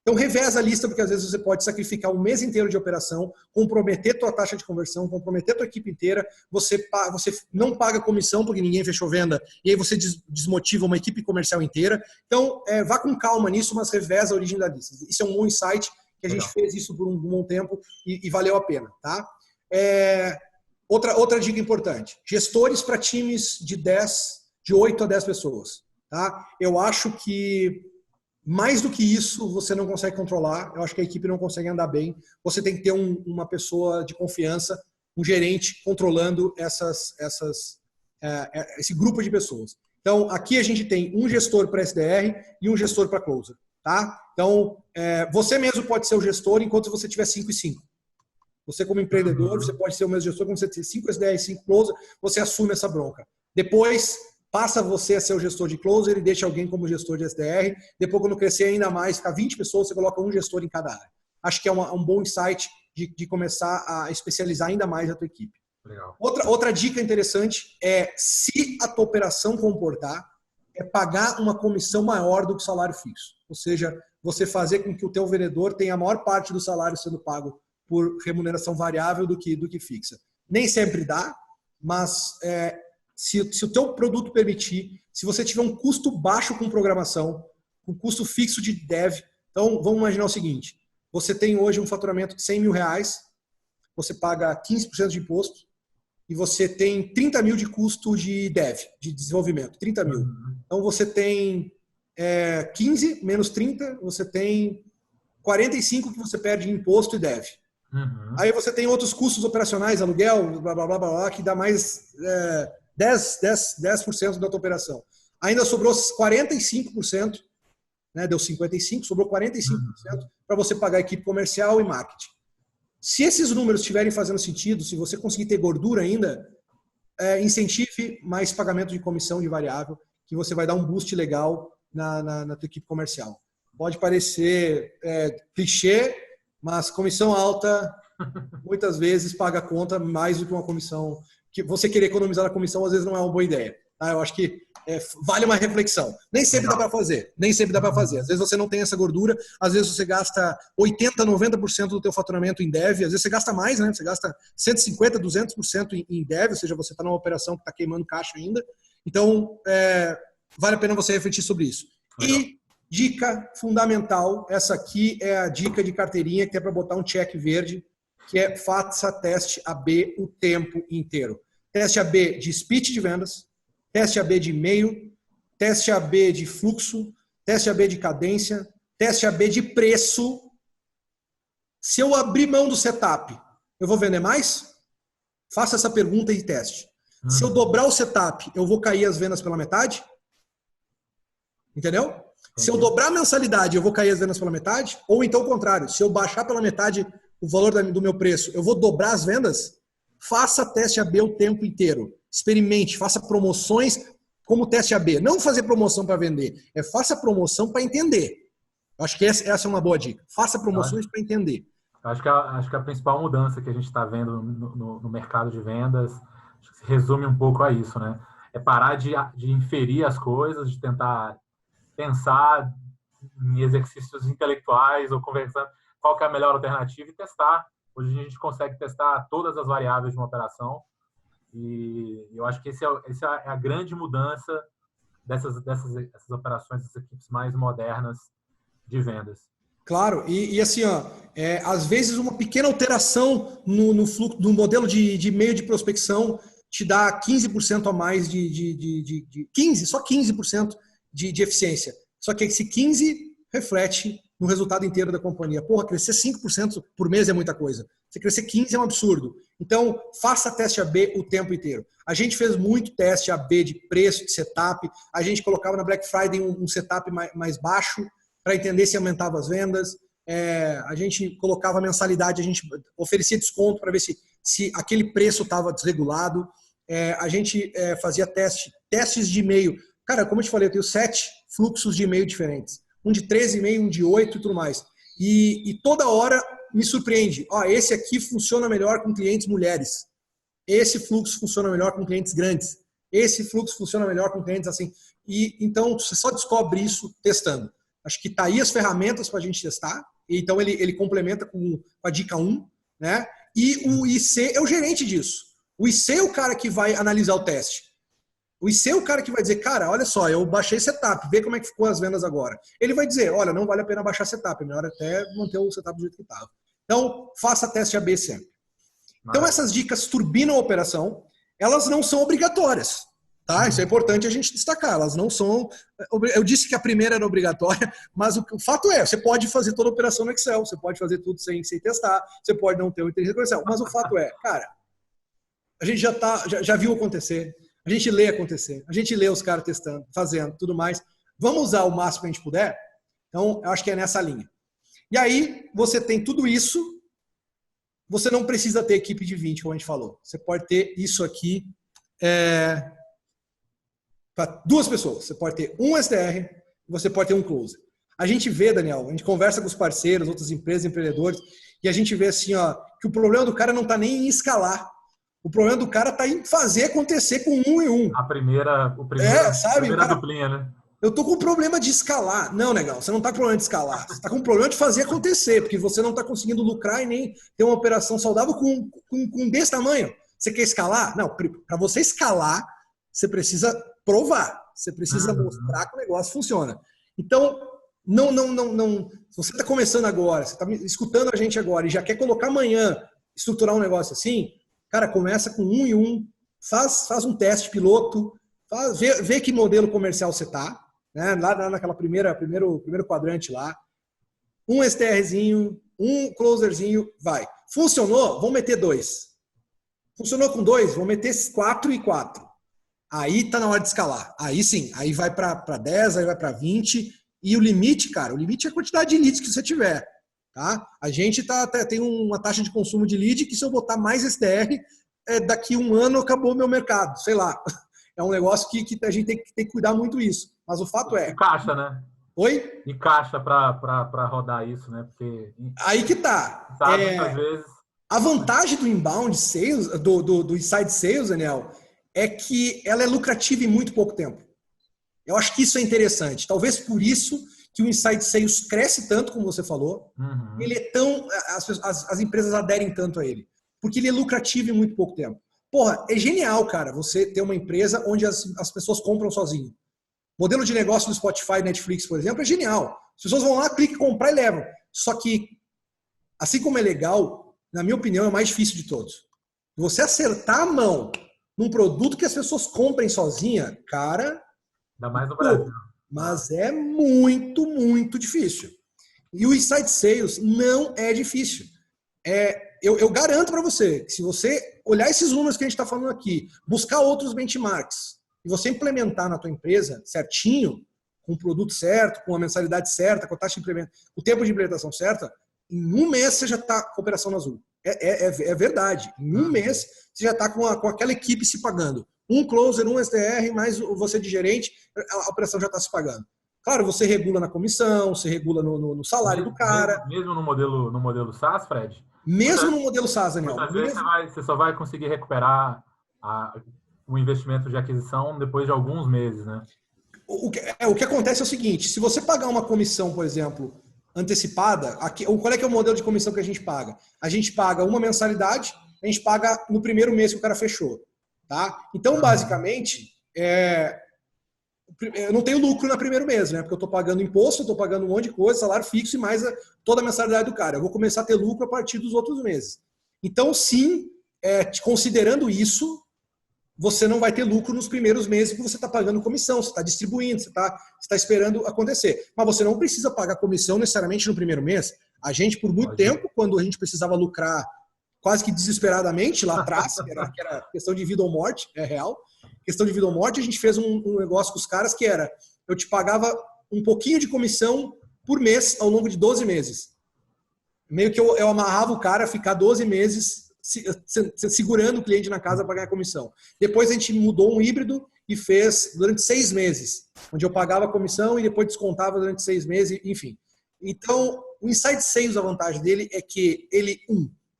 Então reveza a lista, porque às vezes você pode sacrificar um mês inteiro de operação, comprometer tua taxa de conversão, comprometer tua equipe inteira, você não paga comissão porque ninguém fechou venda, e aí você desmotiva uma equipe comercial inteira. Então vá com calma nisso, mas reveza a origem da lista. Isso é um bom insight, que a gente fez isso por um bom tempo e valeu a pena. Tá? Outra dica importante, gestores para times de 8 a 10 pessoas. Tá? Eu acho que mais do que isso, você não consegue controlar. Eu acho que a equipe não consegue andar bem. Você tem que ter uma pessoa de confiança, um gerente controlando esse grupo de pessoas. Então, aqui a gente tem um gestor para SDR e um gestor para closer. Tá? Então, você mesmo pode ser o gestor enquanto você tiver 5 e 5. Você como empreendedor, você pode ser o mesmo gestor quando você tiver 5 SDR e 5 closer, você assume essa bronca. Depois... passa você a ser o gestor de closer e deixa alguém como gestor de SDR. Depois, quando crescer ainda mais, ficar 20 pessoas, você coloca um gestor em cada área. Acho que é um bom insight de começar a especializar ainda mais a tua equipe. Legal. Outra dica interessante é, se a tua operação comportar, é pagar uma comissão maior do que o salário fixo. Ou seja, você fazer com que o teu vendedor tenha a maior parte do salário sendo pago por remuneração variável do que fixa. Nem sempre dá, mas... Se o teu produto permitir, se você tiver um custo baixo com programação, um custo fixo de dev, então vamos imaginar o seguinte, você tem hoje um faturamento de 100 mil reais, você paga 15% de imposto e você tem 30 mil de custo de dev, de desenvolvimento, 30 mil. Então você tem 15 menos 30, você tem 45 que você perde em imposto e dev. Aí você tem outros custos operacionais, aluguel, blá, blá, blá, blá, que dá mais... 10% da tua operação. Ainda sobrou 45%, né? Deu 55%, sobrou 45% para você pagar a equipe comercial e marketing. Se esses números estiverem fazendo sentido, se você conseguir ter gordura ainda, incentive mais pagamento de comissão de variável, que você vai dar um boost legal na tua equipe comercial. Pode parecer clichê, mas comissão alta muitas vezes paga a conta mais do que uma comissão... que você querer economizar na comissão às vezes não é uma boa ideia. Tá? Eu acho que vale uma reflexão. Nem sempre dá para fazer. Nem sempre dá para fazer. Às vezes você não tem essa gordura, às vezes você gasta 80%, 90% do teu faturamento em dev, às vezes você gasta mais, né? Você gasta 150%, 200% em dev, ou seja, você está numa operação que está queimando caixa ainda. Então, vale a pena você refletir sobre isso. Legal. E dica fundamental, essa aqui é a dica de carteirinha que é para botar um check verde, que é faça teste AB o tempo inteiro. Teste AB de speech de vendas, teste AB de e-mail, teste AB de fluxo, teste AB de cadência, teste AB de preço. Se eu abrir mão do setup, eu vou vender mais? Faça essa pergunta e teste. Se eu dobrar o setup, eu vou cair as vendas pela metade? Entendeu? Se eu dobrar a mensalidade, eu vou cair as vendas pela metade? Ou então o contrário, se eu baixar pela metade o valor do meu preço, eu vou dobrar as vendas? Faça teste AB o tempo inteiro. Experimente, faça promoções como teste AB. Não fazer promoção para vender, faça promoção para entender. Eu acho que essa é uma boa dica. Faça promoções para entender. Acho que a principal mudança que a gente está vendo no mercado de vendas se resume um pouco a isso, né? É parar de inferir as coisas, de tentar pensar em exercícios intelectuais ou conversando qual que é a melhor alternativa e testar. Hoje a gente consegue testar todas as variáveis de uma operação e eu acho que essa é a grande mudança dessas operações, dessas equipes mais modernas de vendas. Claro, e assim, ó, às vezes uma pequena alteração no fluxo, no modelo de meio de prospecção te dá 15% a mais só 15% de eficiência. Só que esse 15% reflete no resultado inteiro da companhia. Porra, crescer 5% por mês é muita coisa. Se crescer 15% é um absurdo. Então, faça teste AB o tempo inteiro. A gente fez muito teste AB de preço, de setup. A gente colocava na Black Friday um setup mais baixo para entender se aumentava as vendas. A gente colocava mensalidade, a gente oferecia desconto para ver se aquele preço estava desregulado. A gente fazia testes de e-mail. Cara, como eu te falei, eu tenho 7 fluxos de e-mail diferentes. Um de 13 e-mail, um de 8 e tudo mais. E toda hora me surpreende. Esse aqui funciona melhor com clientes mulheres. Esse fluxo funciona melhor com clientes grandes. Esse fluxo funciona melhor com clientes assim. Então, você só descobre isso testando. Acho que tá aí as ferramentas para a gente testar. Então, ele complementa com a dica 1. Né? E o IC é o gerente disso. O IC é o cara que vai analisar o teste. O IC é o cara que vai dizer, cara, olha só, eu baixei setup, vê como é que ficou as vendas agora. Ele vai dizer, olha, não vale a pena baixar setup, é melhor até manter o setup do jeito que estava. Então, faça teste AB sempre. Então, essas dicas turbinam a operação, elas não são obrigatórias. Tá? Isso é importante a gente destacar. Elas não são. Eu disse que a primeira era obrigatória, mas o fato é, você pode fazer toda a operação no Excel, você pode fazer tudo sem testar, você pode não ter o inteligência com Excel. Mas o fato é, cara, a gente já viu acontecer, a gente lê acontecer, a gente lê os caras testando, fazendo, tudo mais. Vamos usar o máximo que a gente puder? Então, eu acho que é nessa linha. E aí, você tem tudo isso, você não precisa ter equipe de 20, como a gente falou. Você pode ter isso aqui para 2 pessoas. Você pode ter um SDR e você pode ter um closer. A gente vê, Daniel, a gente conversa com os parceiros, outras empresas, empreendedores, e a gente vê assim, ó, que o problema do cara não está nem em escalar. O problema do cara está em fazer acontecer com 1 e 1. A primeira duplinha, né? Eu tô com problema de escalar. Não, negão, você não tá com problema de escalar. Você tá com problema de fazer acontecer, porque você não tá conseguindo lucrar e nem ter uma operação saudável com desse tamanho. Você quer escalar? Não, para você escalar, você precisa provar. Você precisa mostrar que o negócio funciona. Então, não. Se você tá começando agora, você tá escutando a gente agora e já quer colocar amanhã, estruturar um negócio assim, cara, começa com 1 e 1, faz um teste piloto, vê que modelo comercial você tá. Né? Lá naquela primeiro quadrante lá, um STRzinho, um closerzinho, vai. Funcionou? Vamos meter 2. Funcionou com 2? Vamos meter 4 e 4. Aí tá na hora de escalar. Aí sim, aí vai para 10, aí vai para 20. E o limite, cara, o limite é a quantidade de leads que você tiver. Tá? A gente tem uma taxa de consumo de lead que se eu botar mais STR, daqui 1 ano acabou o meu mercado, sei lá. É um negócio que a gente tem que cuidar muito isso. Mas o fato é... E caixa, né? Oi? E caixa para rodar isso, né? Porque... Aí que tá. Sabe, muitas vezes... A vantagem do inbound sales, do inside sales, Daniel, é que ela é lucrativa em muito pouco tempo. Eu acho que isso é interessante. Talvez por isso que o inside sales cresce tanto, como você falou. Ele é tão... As empresas aderem tanto a ele. Porque ele é lucrativo em muito pouco tempo. Porra, é genial, cara, você ter uma empresa onde as pessoas compram sozinho. Modelo de negócio do Spotify e Netflix, por exemplo, é genial. As pessoas vão lá, clicam, comprar e levam. Só que, assim como é legal, na minha opinião, é o mais difícil de todos. Você acertar a mão num produto que as pessoas comprem sozinha, cara... Ainda mais no Brasil. Mas é muito, muito difícil. E o inside sales não é difícil. Eu garanto para você que se você olhar esses números que a gente está falando aqui, buscar outros benchmarks e você implementar na tua empresa certinho, com o produto certo, com a mensalidade certa, com a taxa de implementação, o tempo de implementação certa, em 1 mês você já está com a operação no azul. É verdade. Em 1 mês você já está com aquela equipe se pagando. Um closer, um SDR, mais você de gerente, a operação já está se pagando. Claro, você regula na comissão, você regula no salário do cara. Mesmo no modelo SaaS, Fred? Mesmo no modelo SaaS, Daniel. Muitas vezes você só vai conseguir recuperar o investimento de aquisição depois de alguns meses, né? O que acontece é o seguinte, se você pagar uma comissão, por exemplo, antecipada, qual é que é o modelo de comissão que a gente paga? A gente paga uma mensalidade, a gente paga no primeiro mês que o cara fechou. Tá? Então, basicamente, eu não tenho lucro no primeiro mês, né? Porque eu estou pagando imposto, eu estou pagando um monte de coisa, salário fixo e mais toda a mensalidade do cara. Eu vou começar a ter lucro a partir dos outros meses. Então, sim, considerando isso, você não vai ter lucro nos primeiros meses porque você está pagando comissão, você está distribuindo, você está esperando acontecer. Mas você não precisa pagar comissão necessariamente no primeiro mês. A gente, por muito tempo, quando a gente precisava lucrar quase que desesperadamente lá atrás, que era questão de vida ou morte, é real, questão de vida ou morte, a gente fez um negócio com os caras que era, eu te pagava um pouquinho de comissão por mês ao longo de 12 meses. Meio que eu amarrava o cara a ficar 12 meses segurando o cliente na casa para ganhar comissão. Depois a gente mudou um híbrido e fez durante 6 meses, onde eu pagava a comissão e depois descontava durante 6 meses, enfim. Então, o Inside Sales, a vantagem dele é que ele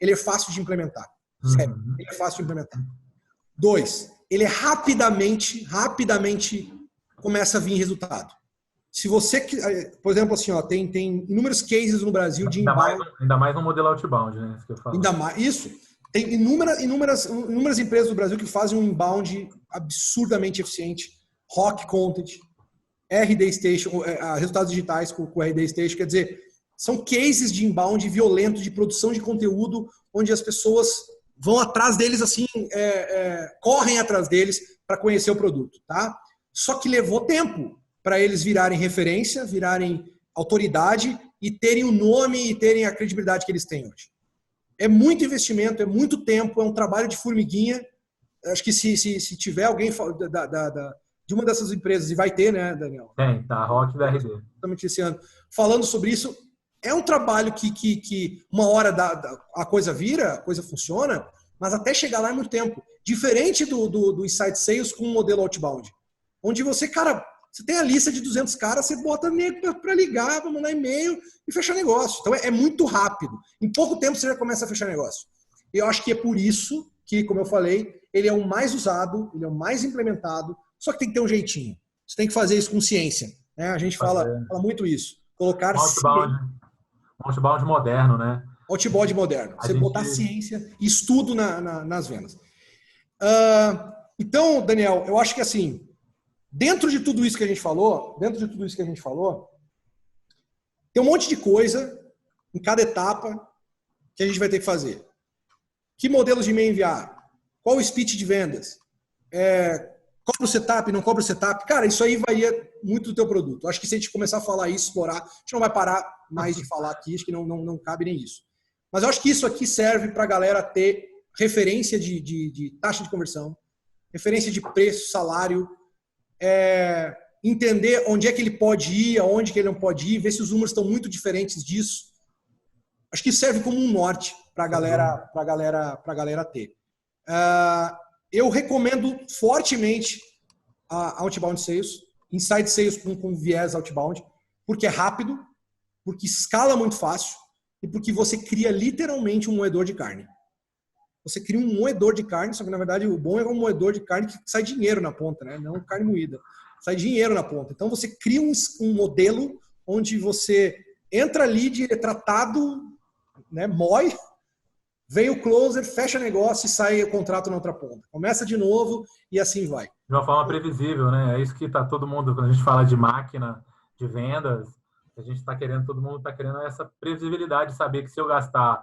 é fácil de implementar. Sério, ele é fácil de implementar. 2, ele é rapidamente começa a vir resultado. Se você, por exemplo, assim, tem inúmeros cases no Brasil de inbound. Ainda mais no modelo outbound, né? Isso que eu falo. Ainda mais, isso. Tem inúmeras empresas do Brasil que fazem um inbound absurdamente eficiente. Rock Content, RD Station, resultados digitais com o RD Station. Quer dizer, são cases de inbound violento, de produção de conteúdo, onde as pessoas vão atrás deles, assim, correm atrás deles para conhecer o produto. Tá? Só que levou tempo para eles virarem referência, virarem autoridade e terem o nome e terem a credibilidade que eles têm hoje. É muito investimento, é muito tempo, é um trabalho de formiguinha. Acho que se tiver alguém de uma dessas empresas, e vai ter, né, Daniel? Tem, tá, a Rock da RD. Exatamente esse ano. Falando sobre isso, é um trabalho que uma hora a coisa vira, a coisa funciona, mas até chegar lá é muito tempo. Diferente do Inside Sales com o modelo outbound, onde você, cara, você tem a lista de 200 caras, você bota nego para ligar, para mandar e-mail e fechar negócio. Então é muito rápido. Em pouco tempo você já começa a fechar negócio. E eu acho que é por isso que, como eu falei, ele é o mais usado, ele é o mais implementado, só que tem que ter um jeitinho. Você tem que fazer isso com ciência. Né? A gente fala muito isso. Colocar outbound moderno, né? Outbound moderno. Você botar ciência e estudo nas vendas. Então, Daniel, eu acho que assim, dentro de tudo isso que a gente falou, tem um monte de coisa em cada etapa que a gente vai ter que fazer. Que modelos de e-mail enviar? Qual o speech de vendas? Cobra o setup, não cobra o setup? Cara, isso aí varia muito do teu produto. Acho que se a gente começar a falar isso, explorar, a gente não vai parar mais de falar aqui, acho que não cabe nem isso. Mas eu acho que isso aqui serve para a galera ter referência de taxa de conversão, referência de preço, salário, entender onde é que ele pode ir, aonde que ele não pode ir, ver se os números estão muito diferentes disso. Acho que isso serve como um norte para a galera ter. Eu recomendo fortemente a Outbound Sales, Inside Sales com viés Outbound, porque é rápido, porque escala muito fácil e porque você cria literalmente um moedor de carne. Você cria um moedor de carne, só que na verdade o bom é um moedor de carne que sai dinheiro na ponta, né? Não carne moída. Sai dinheiro na ponta. Então você cria um modelo onde você entra ali, é tratado, né, mói, vem o closer, fecha negócio e sai o contrato na outra ponta. Começa de novo e assim vai. De uma forma previsível, né? É isso que tá todo mundo, quando a gente fala de máquina, de vendas, a gente está querendo, todo mundo está querendo essa previsibilidade, saber que se eu gastar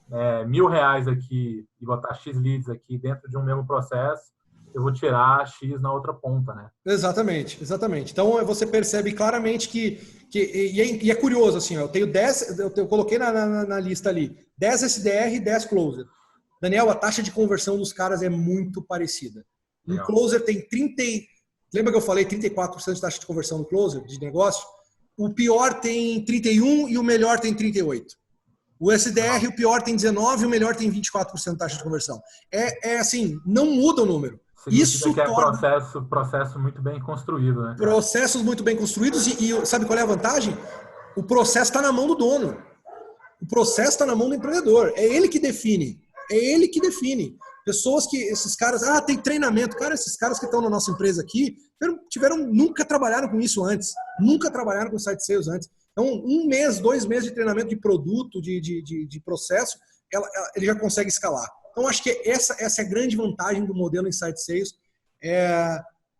R$1.000 aqui e botar X leads aqui dentro de um mesmo processo, eu vou tirar X na outra ponta, né? Exatamente. Então você percebe claramente e é curioso, assim, eu tenho 10, eu coloquei na lista ali, 10 SDR e 10 closer. Daniel, a taxa de conversão dos caras é muito parecida. Um closer tem 30, lembra que eu falei 34% de taxa de conversão no closer, de negócio? O pior tem 31 e o melhor tem 38. O SDR, o pior tem 19 e o melhor tem 24% de taxa de conversão. Assim, não muda o número. Significa que é processo muito bem construído, né? Processos muito bem construídos e sabe qual é a vantagem? O processo está na mão do dono. O processo está na mão do empreendedor. É ele que define. É ele que define. Pessoas que, esses caras, tem treinamento. Cara, esses caras que estão na nossa empresa aqui, nunca trabalharam com isso antes. Nunca trabalharam com site sales antes. Então, 1 mês, 2 meses de treinamento de produto, de processo, ele já consegue escalar. Então, acho que essa é a grande vantagem do modelo Inside Sales.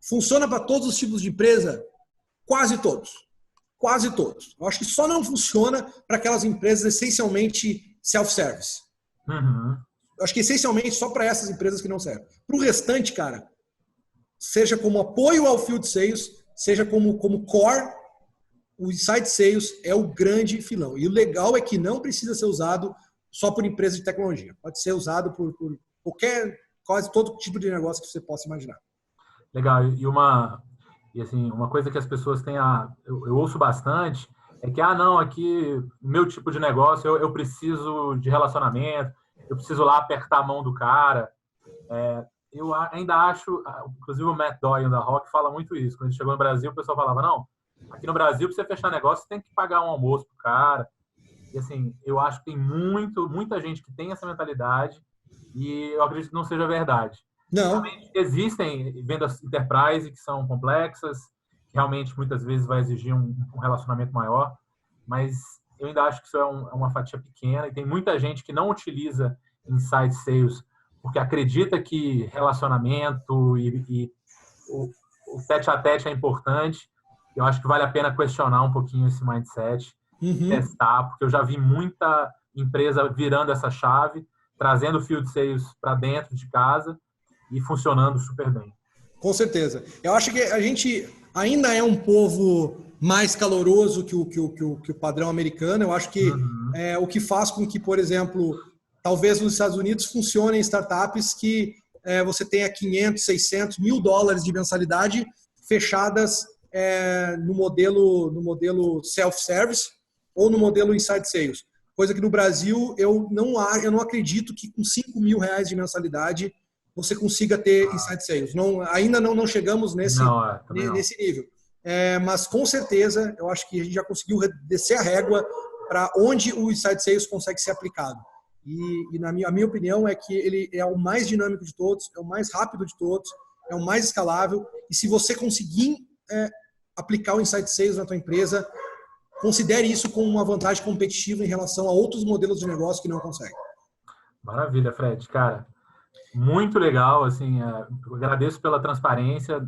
Funciona para todos os tipos de empresa? Quase todos. Quase todos. Eu acho que só não funciona para aquelas empresas essencialmente self-service. Uhum. Eu acho que essencialmente só para essas empresas que não servem. Para o restante, cara, seja como apoio ao Field Sales, seja como core, o Inside Sales é o grande filão. E o legal é que não precisa ser usado só por empresas de tecnologia. Pode ser usado por quase todo tipo de negócio que você possa imaginar. Legal. E assim, uma coisa que as pessoas têm eu ouço bastante é que, não, aqui, o meu tipo de negócio, eu preciso de relacionamento, eu preciso lá apertar a mão do cara. Eu ainda acho, inclusive o Matt Doyle da Rock fala muito isso. Quando ele chegou no Brasil, o pessoal falava, não, aqui no Brasil, para você fechar negócio, você tem que pagar um almoço pro cara. E assim, eu acho que tem muita gente que tem essa mentalidade e eu acredito que não seja verdade. Não. Realmente existem vendas enterprise que são complexas, que realmente muitas vezes vai exigir um relacionamento maior, mas eu ainda acho que isso é uma fatia pequena e tem muita gente que não utiliza inside sales porque acredita que relacionamento e o tete-a-tete é importante. Eu acho que vale a pena questionar um pouquinho esse mindset, testar, porque eu já vi muita empresa virando essa chave, trazendo o field sales para dentro de casa e funcionando super bem. Com certeza. Eu acho que a gente ainda é um povo mais caloroso que o padrão americano. Eu acho que o que faz com que, por exemplo, talvez nos Estados Unidos funcionem startups que você tenha 500, 600, $1.000 de mensalidade fechadas no modelo self-service ou no modelo inside sales. Coisa que no Brasil eu não acredito que com R$5.000 de mensalidade você consiga ter inside sales. Ainda não chegamos nesse nível. Mas com certeza eu acho que a gente já conseguiu descer a régua para onde o inside sales consegue ser aplicado. E a minha opinião é que ele é o mais dinâmico de todos, é o mais rápido de todos, é o mais escalável. E se você conseguir aplicar o inside sales na tua empresa, considere isso como uma vantagem competitiva em relação a outros modelos de negócio que não conseguem. Maravilha, Fred. Cara, muito legal. Assim, agradeço pela transparência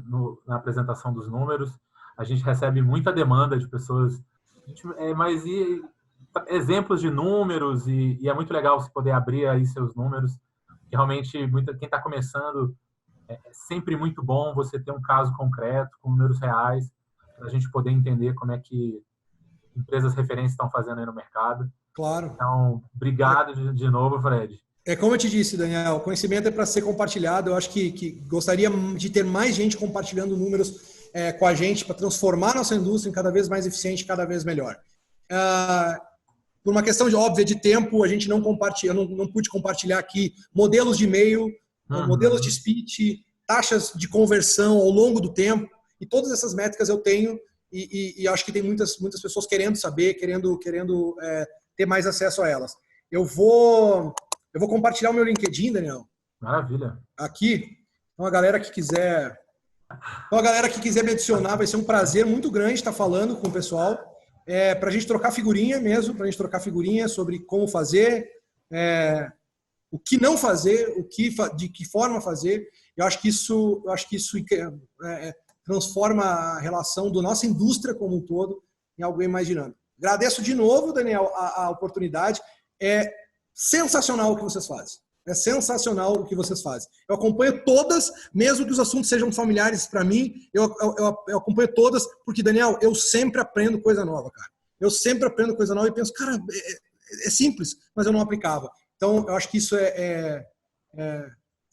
na apresentação dos números. A gente recebe muita demanda de pessoas, mas exemplos de números e é muito legal você poder abrir aí seus números. Que realmente, quem está começando, é sempre muito bom você ter um caso concreto, com números reais, para a gente poder entender como é que empresas referências estão fazendo aí no mercado. Claro. Então, obrigado de novo, Fred. Como eu te disse, Daniel, o conhecimento é para ser compartilhado. Eu acho que gostaria de ter mais gente compartilhando números com a gente para transformar nossa indústria em cada vez mais eficiente, cada vez melhor. Por uma questão óbvia de tempo, a gente não pude compartilhar aqui modelos de e-mail, modelos de speech, taxas de conversão ao longo do tempo, e todas essas métricas eu tenho e acho que tem muitas pessoas querendo saber, querendo ter mais acesso a elas. Eu vou compartilhar o meu LinkedIn, Daniel. Maravilha. Aqui. Então, a galera que quiser me adicionar, vai ser um prazer muito grande estar falando com o pessoal. Para a gente trocar figurinha mesmo, para a gente trocar figurinha sobre como fazer, o que não fazer, de que forma fazer. Eu acho que isso transforma a relação da nossa indústria como um todo em algo bem mais dinâmico. Agradeço de novo, Daniel, a oportunidade. É sensacional o que vocês fazem. É sensacional o que vocês fazem. Eu acompanho todas, mesmo que os assuntos sejam familiares para mim, eu acompanho todas, porque, Daniel, eu sempre aprendo coisa nova, cara. Eu sempre aprendo coisa nova e penso, cara, é simples, mas eu não aplicava. Então, eu acho que isso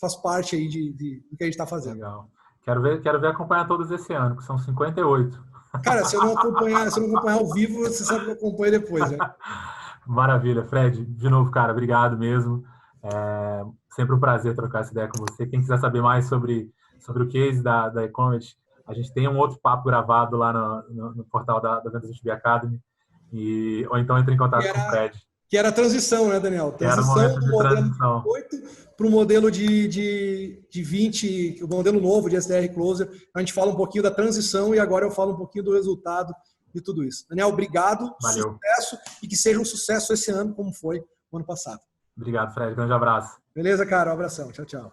faz parte aí do que a gente está fazendo. Legal. Quero ver acompanhar todos esse ano, que são 58. Cara, se eu não acompanhar ao vivo, você sabe que eu acompanho depois, né? Maravilha, Fred. De novo, cara, obrigado mesmo. Sempre um prazer trocar essa ideia com você. Quem quiser saber mais sobre sobre o case da e-commerce, a gente tem um outro papo gravado lá no portal da Vendas B2B Academy, ou então entre em contato com o Fred. Que era a transição, né, Daniel? Era o Transição momento do de modelo transição. 8 para o modelo de 20, o modelo novo de SDR Closer. A gente fala um pouquinho da transição e agora eu falo um pouquinho do resultado de tudo isso. Daniel, obrigado, Valeu. sucesso e que seja um sucesso esse ano, como foi o ano passado. Obrigado, Fred. Grande abraço. Beleza, cara? Um abração. Tchau, tchau.